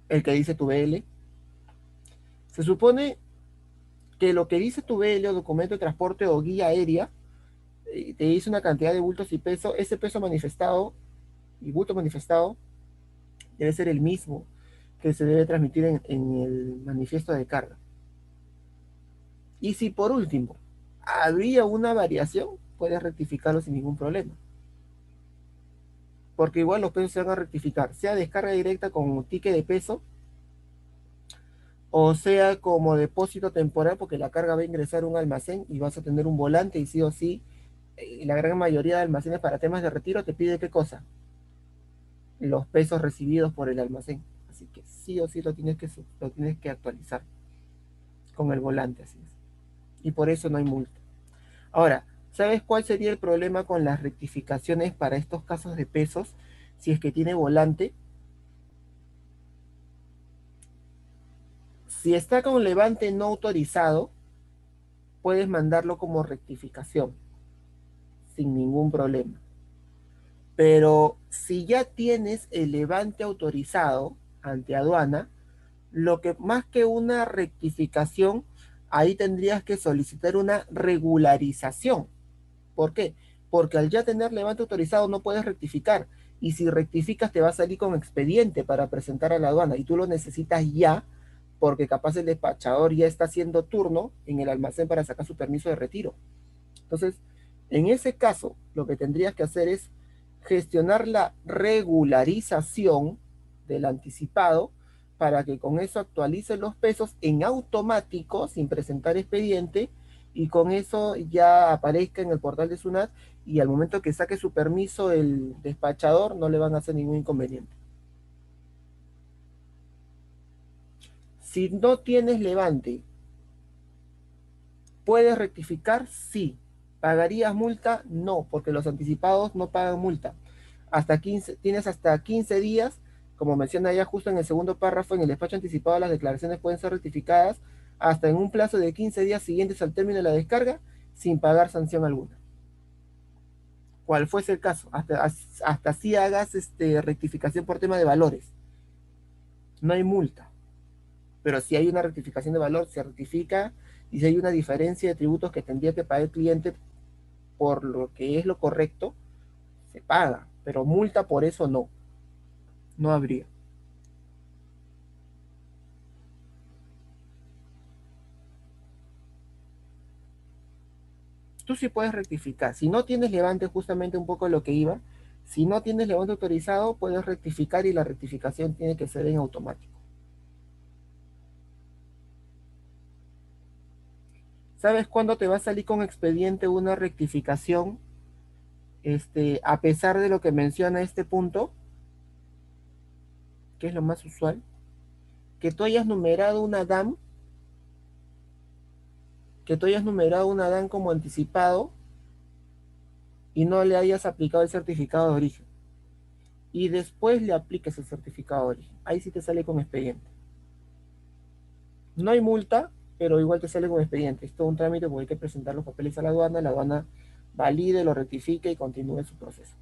El que dice tu BL. Se supone que lo que dice tu BL o documento de transporte o guía aérea te dice una cantidad de bultos y peso. Ese peso manifestado y bulto manifestado debe ser el mismo que se debe transmitir en el manifiesto de carga. Y si por último habría una variación, puedes rectificarlo sin ningún problema. Porque igual los pesos se van a rectificar, sea descarga directa con ticket de peso, o sea como depósito temporal, porque la carga va a ingresar a un almacén y vas a tener un volante y sí o sí, la gran mayoría de almacenes para temas de retiro te pide qué cosa, los pesos recibidos por el almacén. Así que sí o sí lo tienes que actualizar con el volante, así es. Y por eso no hay multa. Ahora, ¿sabes cuál sería el problema con las rectificaciones para estos casos de pesos? Si es que tiene volante, si está con levante no autorizado, puedes mandarlo como rectificación, sin ningún problema. Pero si ya tienes el levante autorizado ante aduana, lo que más que una rectificación, ahí tendrías que solicitar una regularización. ¿Por qué? Porque al ya tener levante autorizado no puedes rectificar. Y si rectificas te va a salir con expediente para presentar a la aduana y tú lo necesitas ya porque capaz el despachador ya está haciendo turno en el almacén para sacar su permiso de retiro. Entonces, en ese caso, lo que tendrías que hacer es gestionar la regularización del anticipado para que con eso actualice los pesos en automático sin presentar expediente y con eso ya aparezca en el portal de SUNAT y al momento que saque su permiso el despachador no le van a hacer ningún inconveniente. Si no tienes levante, ¿puedes rectificar? Sí. ¿Pagarías multa? No, porque los anticipados no pagan multa. Tienes hasta 15 días, como menciona ya justo en el segundo párrafo, en el despacho anticipado las declaraciones pueden ser rectificadas hasta en un plazo de 15 días siguientes al término de la descarga sin pagar sanción alguna. Cual fuese el caso, hasta si hagas rectificación por tema de valores. No hay multa, pero si hay una rectificación de valor, se rectifica y si hay una diferencia de tributos que tendría que pagar el cliente por lo que es lo correcto, se paga, pero multa por eso no, no habría. Tú sí puedes rectificar. Si no tienes levante, justamente un poco lo que iba, si no tienes levante autorizado, puedes rectificar y la rectificación tiene que ser en automático. ¿Sabes cuándo te va a salir con expediente una rectificación? A pesar de lo que menciona este punto, que es lo más usual, que tú hayas numerado una DAM, que tú hayas numerado una DAM como anticipado y no le hayas aplicado el certificado de origen. Y después le apliques el certificado de origen. Ahí sí te sale con expediente. No hay multa, pero igual te sale con expediente. Es todo un trámite porque hay que presentar los papeles a la aduana valide, lo rectifique y continúe su proceso.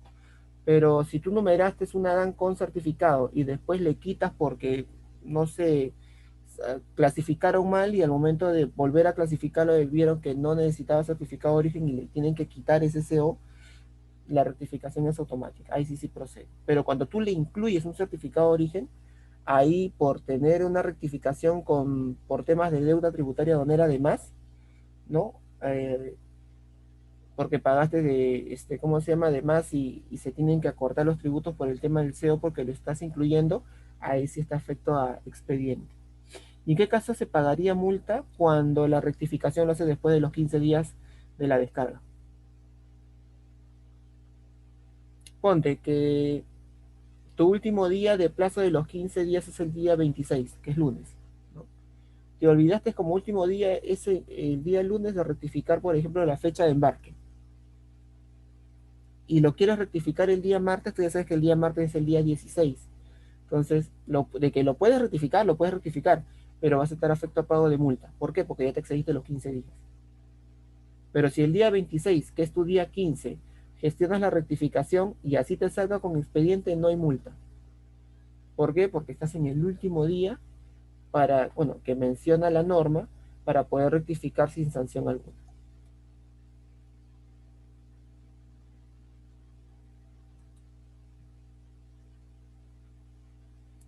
Pero si tú numeraste una DAN con certificado y después le quitas porque, no sé, clasificaron mal y al momento de volver a clasificarlo vieron que no necesitaba certificado de origen y le tienen que quitar ese CO, la rectificación es automática. Ahí sí sí procede. Pero cuando tú le incluyes un certificado de origen, ahí por tener una rectificación por temas de deuda tributaria aduanera de más, ¿no? Porque pagaste ¿cómo se llama? De más y se tienen que acortar los tributos por el tema del CEO porque lo estás incluyendo, ahí sí está afecto a expediente. ¿Y en qué caso se pagaría multa cuando la rectificación lo hace después de los 15 días de la descarga? Ponte que tu último día de plazo de los 15 días es el día 26, que es lunes, ¿no? Te olvidaste como último día el día lunes de rectificar, por ejemplo, la fecha de embarque. Y lo quieres rectificar el día martes, tú ya sabes que el día martes es el día 16. Entonces, de que lo puedes rectificar, pero vas a estar afecto a pago de multa. ¿Por qué? Porque ya te excediste los 15 días. Pero si el día 26, que es tu día 15, gestionas la rectificación y así te salga con expediente, no hay multa. ¿Por qué? Porque estás en el último día para, bueno, que menciona la norma para poder rectificar sin sanción alguna.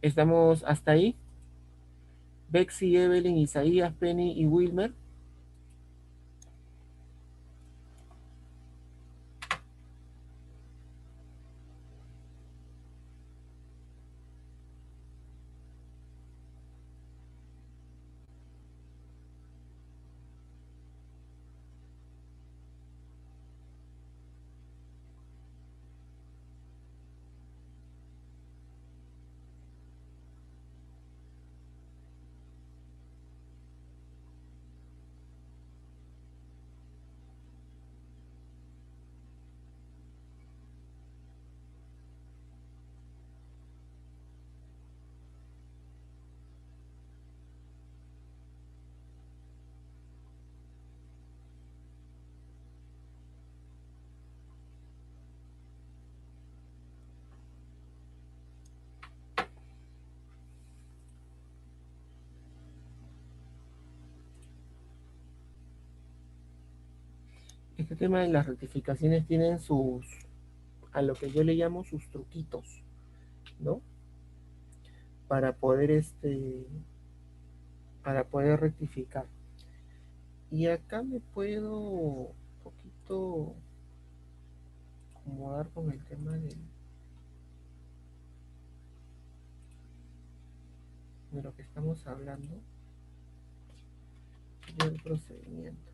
¿Estamos hasta ahí? Bexy, Evelyn, Isaías, Penny y Wilmer. Este tema de las rectificaciones tienen sus, a lo que yo le llamo sus truquitos, ¿no? Para poder, para poder rectificar. Y acá me puedo un poquito acomodar con el tema de lo que estamos hablando del procedimiento.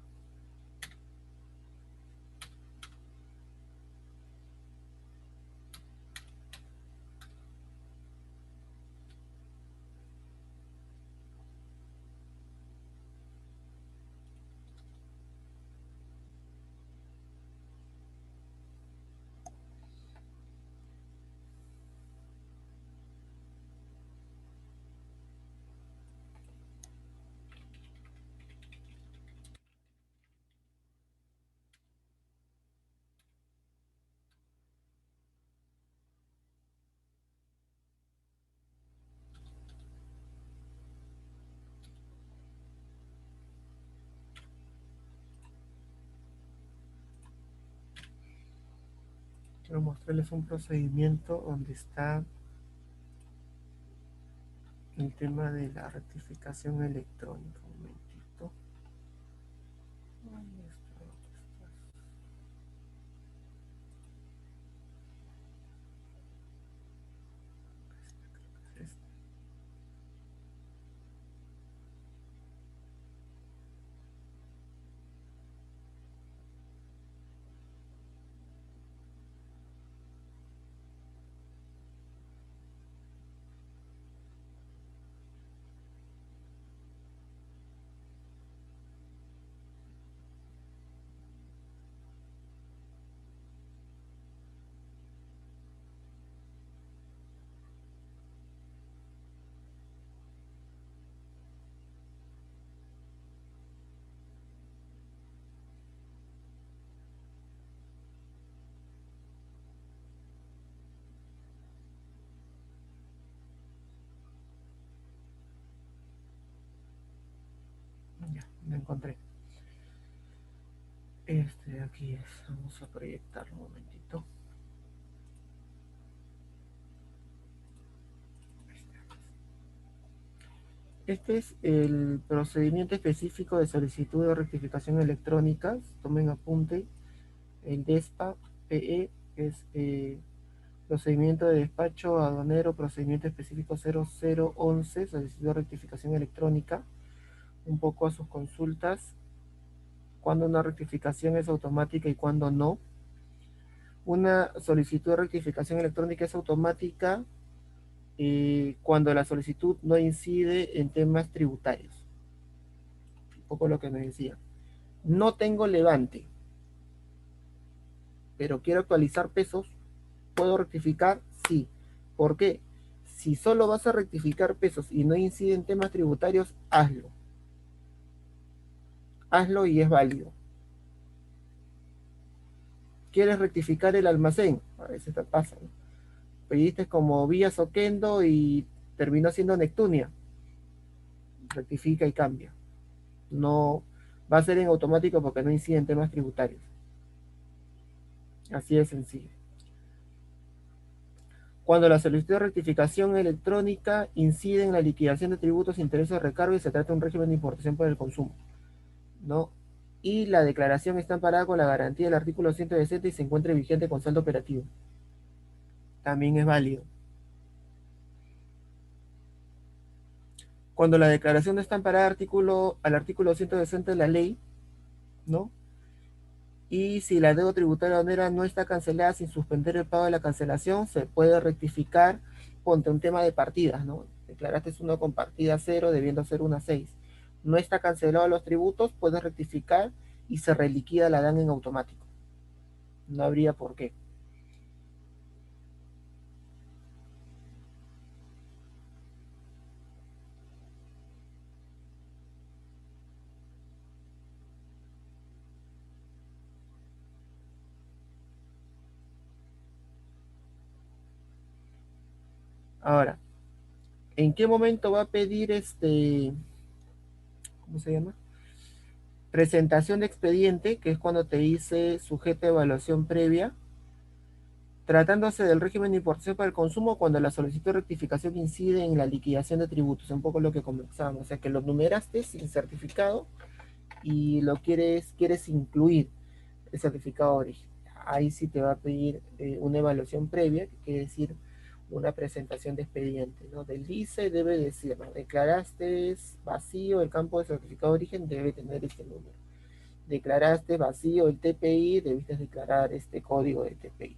Quiero mostrarles un procedimiento donde está el tema de la rectificación electrónica. Un momentito. Ahí está, ¿dónde está? Ya, lo encontré. Aquí es. Vamos a proyectarlo un momentito. Este es el procedimiento específico de solicitud de rectificación electrónica. Tomen apunte. El DESPA PE es procedimiento de despacho aduanero, procedimiento específico 0011, solicitud de rectificación electrónica. Un poco a sus consultas, cuando una rectificación es automática y cuando no. Una solicitud de rectificación electrónica es automática cuando la solicitud no incide en temas tributarios. Un poco lo que me decía. No tengo levante, pero quiero actualizar pesos. ¿Puedo rectificar? Sí. ¿Por qué? Si solo vas a rectificar pesos y no incide en temas tributarios, hazlo. Hazlo y es válido. ¿Quieres rectificar el almacén? A veces te pasa, ¿no? Pediste como Villa Soquendo y terminó siendo Neptunia. Rectifica y cambia. No va a ser en automático porque no incide en temas tributarios. Así de sencillo. Cuando la solicitud de rectificación electrónica incide en la liquidación de tributos, intereses o recargo y se trata de un régimen de importación por el consumo, ¿no? Y la declaración está amparada con la garantía del artículo 160 y se encuentra vigente con saldo operativo. También es válido. Cuando la declaración no está amparada al artículo 160 de la ley, ¿no? Y si la deuda tributaria aduanera no está cancelada sin suspender el pago de la cancelación, se puede rectificar contra un tema de partidas, ¿no? Declaraste uno con partida 0, debiendo ser una 6. No está cancelado los tributos, puedes rectificar y se reliquida la DAN en automático. No habría por qué. Ahora, ¿en qué momento va a pedir ¿cómo se llama? Presentación de expediente, que es cuando te dice sujeto a evaluación previa, tratándose del régimen de importación para el consumo cuando la solicitud de rectificación incide en la liquidación de tributos, un poco lo que conversábamos, o sea que lo numeraste sin certificado y lo quieres incluir el certificado de origen. Ahí sí te va a pedir una evaluación previa, que quiere decir una presentación de expediente, ¿no? Del dice debe decir, ¿no? Declaraste vacío el campo de certificado de origen, debe tener este número. Declaraste vacío el TPI, debiste declarar este código de TPI,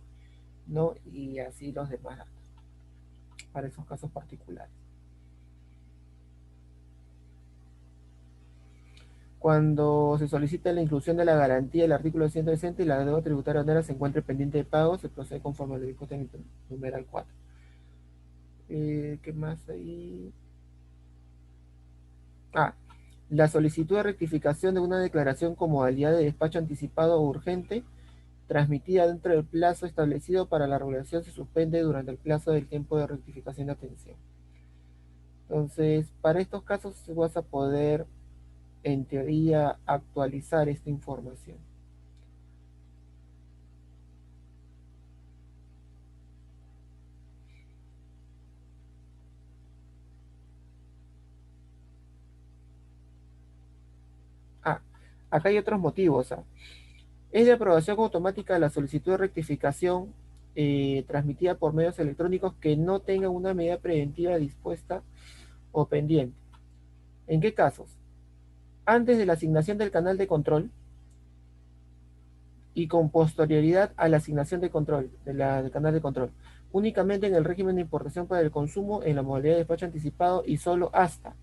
¿no? Y así los demás datos para esos casos particulares. Cuando se solicita la inclusión de la garantía del artículo 160 y la deuda tributaria aduanera se encuentre pendiente de pago, se procede conforme lo dispuesto en el numeral 4. ¿Qué más ahí? Ah, la solicitud de rectificación de una declaración con modalidad de despacho anticipado o urgente, transmitida dentro del plazo establecido para la regulación, se suspende durante el plazo del tiempo de rectificación de atención. Entonces, para estos casos vas a poder, en teoría, actualizar esta información. Ah, acá hay otros motivos. Es de aprobación automática la solicitud de rectificación transmitida por medios electrónicos que no tengan una medida preventiva dispuesta o pendiente. ¿En qué casos? Antes de la asignación del canal de control y con posterioridad a la asignación de control, del canal de control. Únicamente en el régimen de importación para el consumo, en la modalidad de despacho anticipado y solo hasta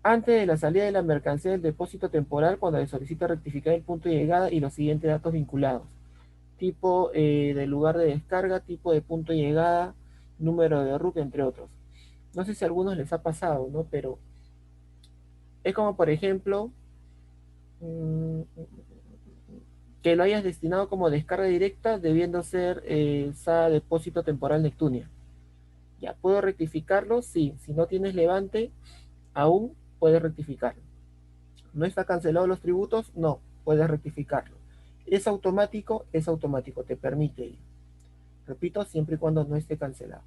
antes de la salida de la mercancía del depósito temporal cuando se solicita rectificar el punto de llegada y los siguientes datos vinculados. Tipo del lugar de descarga, tipo de punto de llegada, número de RUC, entre otros. No sé si a algunos les ha pasado, ¿no? Pero es como, por ejemplo, mmm, que lo hayas destinado como descarga directa, debiendo ser SA depósito temporal Neptunia. Ya, ¿puedo rectificarlo? Sí. Si no tienes levante, aún puedes rectificarlo. ¿No está cancelado los tributos? No, puedes rectificarlo. Es automático, te permite ir. Repito, siempre y cuando no esté cancelado.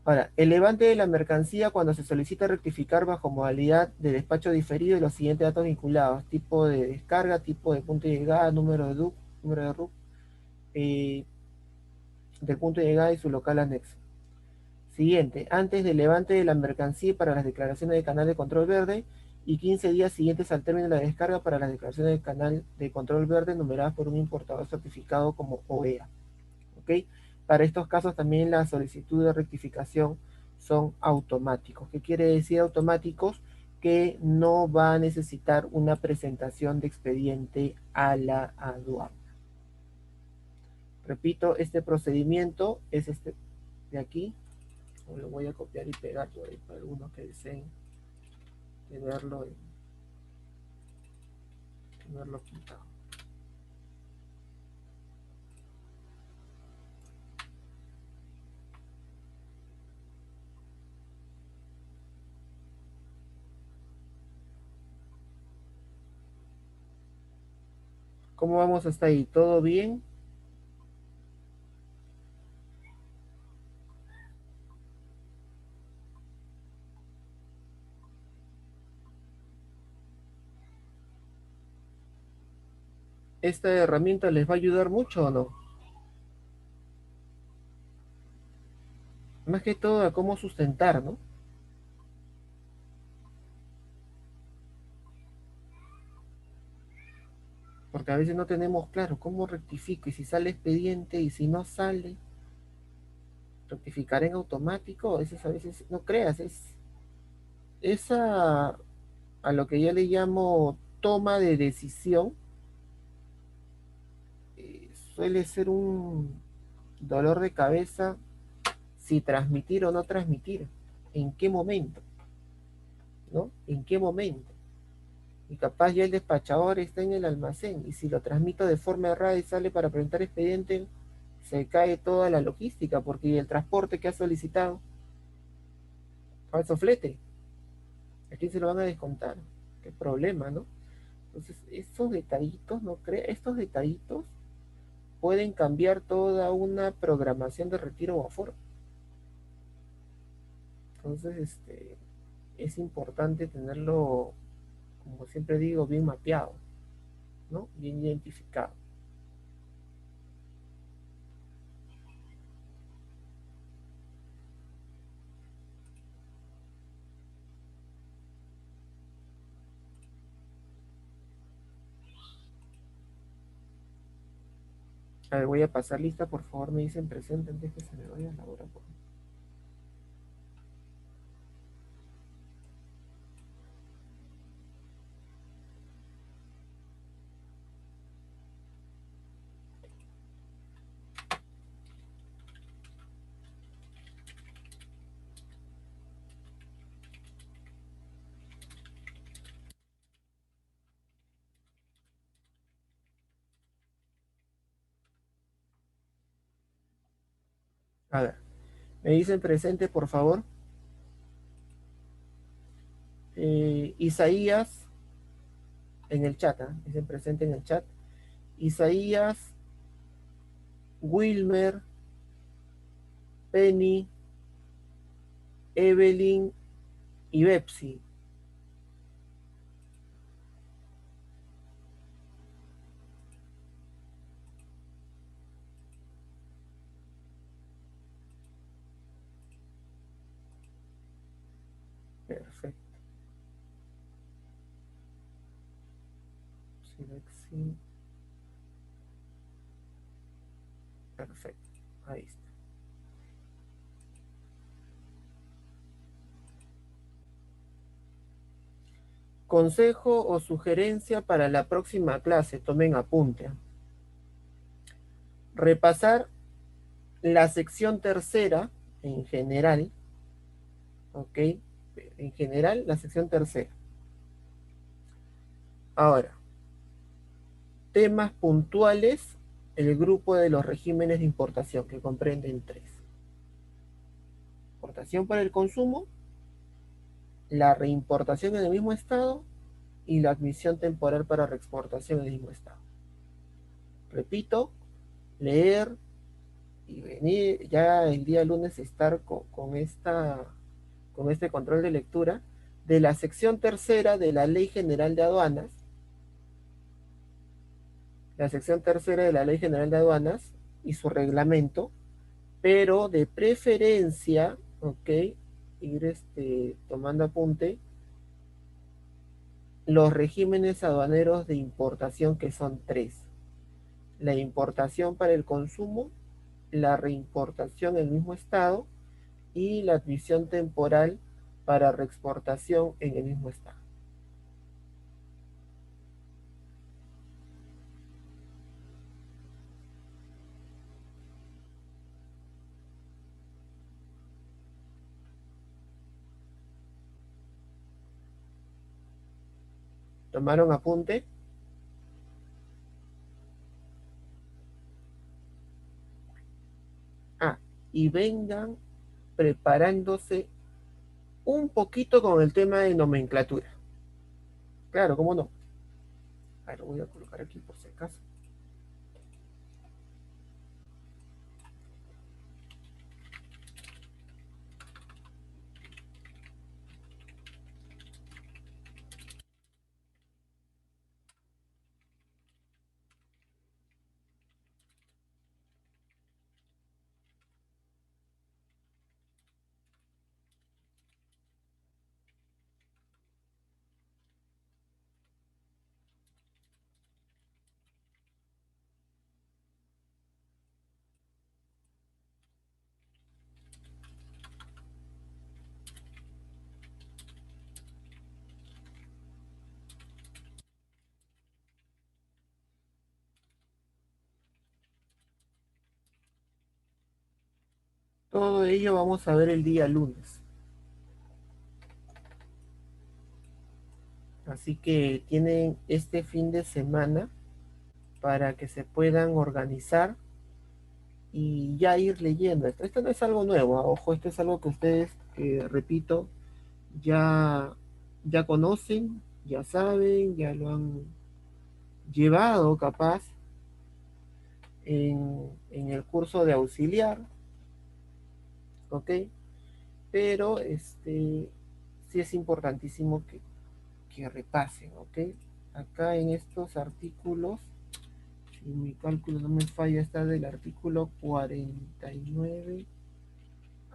Ahora, el levante de la mercancía cuando se solicita rectificar bajo modalidad de despacho diferido y los siguientes datos vinculados: tipo de descarga, tipo de punto de llegada, número de DUC, número de RUC, eh, del punto de llegada y su local anexo. Siguiente, antes del levante de la mercancía para las declaraciones de canal de control verde y 15 días siguientes al término de la descarga para las declaraciones de canal de control verde numeradas por un importador certificado como OEA. ¿Ok? Para estos casos también la solicitud de rectificación son automáticos. ¿Qué quiere decir automáticos? Que no va a necesitar una presentación de expediente a la aduana. Repito, este procedimiento es este de aquí. Lo voy a copiar y pegar por ahí para algunos que deseen tenerlo, tenerlo quitado. ¿Cómo vamos hasta ahí? ¿Todo bien? ¿Esta herramienta les va a ayudar mucho o no? Más que todo a cómo sustentar, ¿no? Porque a veces no tenemos claro cómo rectifico y si sale expediente y si no sale, rectificar en automático, a veces no creas, a lo que yo le llamo toma de decisión, suele ser un dolor de cabeza si transmitir o no transmitir, en qué momento, ¿no? ¿En qué momento? Y capaz ya el despachador está en el almacén y si lo transmito de forma errada y sale para presentar expediente, se cae toda la logística porque el transporte que ha solicitado, falso flete, aquí se lo van a descontar. Qué problema, ¿no? Entonces, estos detallitos, ¿no cree? Estos detallitos pueden cambiar toda una programación de retiro o aforo. Entonces, es importante tenerlo, como siempre digo, bien mapeado, ¿no? Bien identificado. A ver, voy a pasar lista, por favor, me dicen presente antes que se me vaya la hora. A ver, me dicen presente, por favor. Isaías en el chat, ¿ah? Dicen presente en el chat. Isaías, Wilmer, Penny, Evelyn y Bepsi. Perfecto. Sí, perfecto. Ahí está. Consejo o sugerencia para la próxima clase, tomen apunte. Repasar la sección tercera en general, ¿ok? En general, la sección tercera. Ahora, temas puntuales, el grupo de los regímenes de importación, que comprenden tres. Importación para el consumo, la reimportación en el mismo estado y la admisión temporal para reexportación en el mismo estado. Repito, leer y venir ya el día lunes estar con este control de lectura de la sección tercera de la Ley General de Aduanas, la sección tercera de la Ley General de Aduanas y su reglamento, pero de preferencia, ¿ok? Ir tomando apunte, los regímenes aduaneros de importación que son tres. La importación para el consumo, la reimportación en el mismo estado y la admisión temporal para reexportación en el mismo estado. ¿Tomaron apunte? Ah, y vengan preparándose un poquito con el tema de nomenclatura. Claro, ¿cómo no? A ver, lo voy a colocar aquí por si acaso. Todo ello vamos a ver el día lunes. Así que tienen este fin de semana para que se puedan organizar y ya ir leyendo. Esto no es algo nuevo, ojo, esto es algo que ustedes, repito, ya, ya conocen, ya saben, ya lo han llevado capaz en el curso de auxiliar, ¿ok? Pero sí es importantísimo que repasen, ¿ok? Acá en estos artículos, si mi cálculo no me falla, está del artículo 49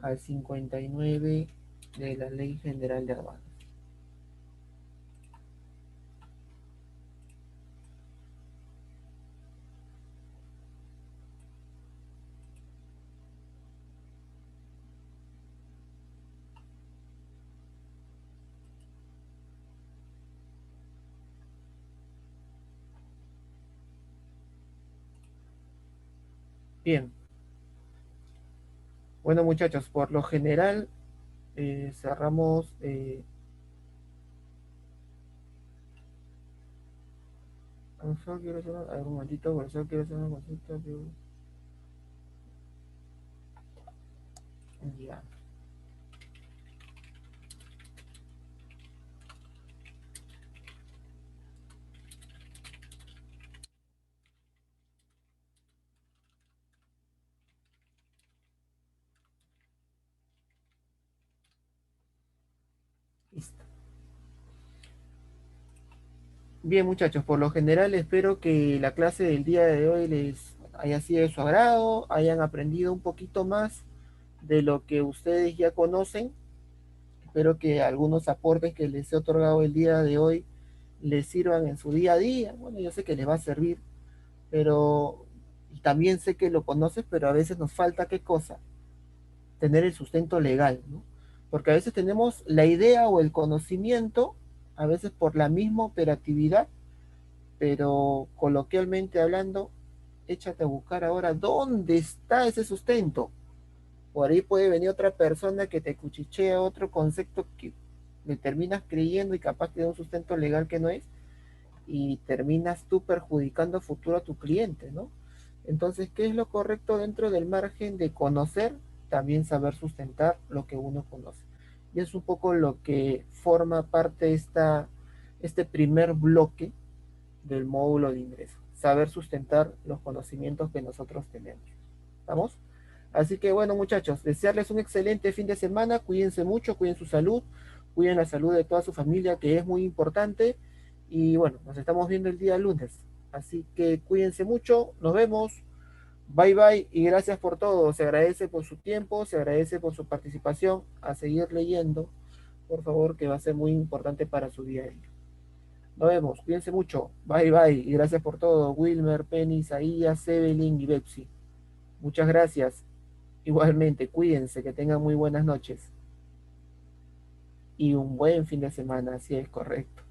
al 59 de la Ley General de Aduanas. Bien, bueno muchachos, por lo general cerramos. Profesor, quiero hacer a ver, un momentito, profesor, quiero hacer una consulta. Ya, listo. Bien, muchachos, por lo general espero que la clase del día de hoy les haya sido de su agrado, hayan aprendido un poquito más de lo que ustedes ya conocen. Espero que algunos aportes que les he otorgado el día de hoy les sirvan en su día a día. Bueno, yo sé que les va a servir, pero y también sé que lo conoces, pero a veces nos falta qué cosa, tener el sustento legal, ¿no? Porque a veces tenemos la idea o el conocimiento, a veces por la misma operatividad, pero coloquialmente hablando, échate a buscar ahora dónde está ese sustento. Por ahí puede venir otra persona que te cuchichea otro concepto que le terminas creyendo y capaz te da un sustento legal que no es, y terminas tú perjudicando a futuro a tu cliente, ¿no? Entonces, ¿qué es lo correcto dentro del margen de conocer? También saber sustentar lo que uno conoce. Y es un poco lo que forma parte este primer bloque del módulo de ingreso. Saber sustentar los conocimientos que nosotros tenemos. ¿Estamos? Así que bueno, muchachos, desearles un excelente fin de semana. Cuídense mucho, cuiden su salud, cuiden la salud de toda su familia, que es muy importante. Y bueno, nos estamos viendo el día lunes. Así que cuídense mucho, nos vemos. Bye bye y gracias por todo. Se agradece por su tiempo, se agradece por su participación. A seguir leyendo, por favor, que va a ser muy importante para su día a día. Nos vemos, cuídense mucho. Bye bye y gracias por todo. Wilmer, Penny, Isaías, Evelyn y Betsy. Muchas gracias. Igualmente, cuídense, que tengan muy buenas noches y un buen fin de semana, si es correcto.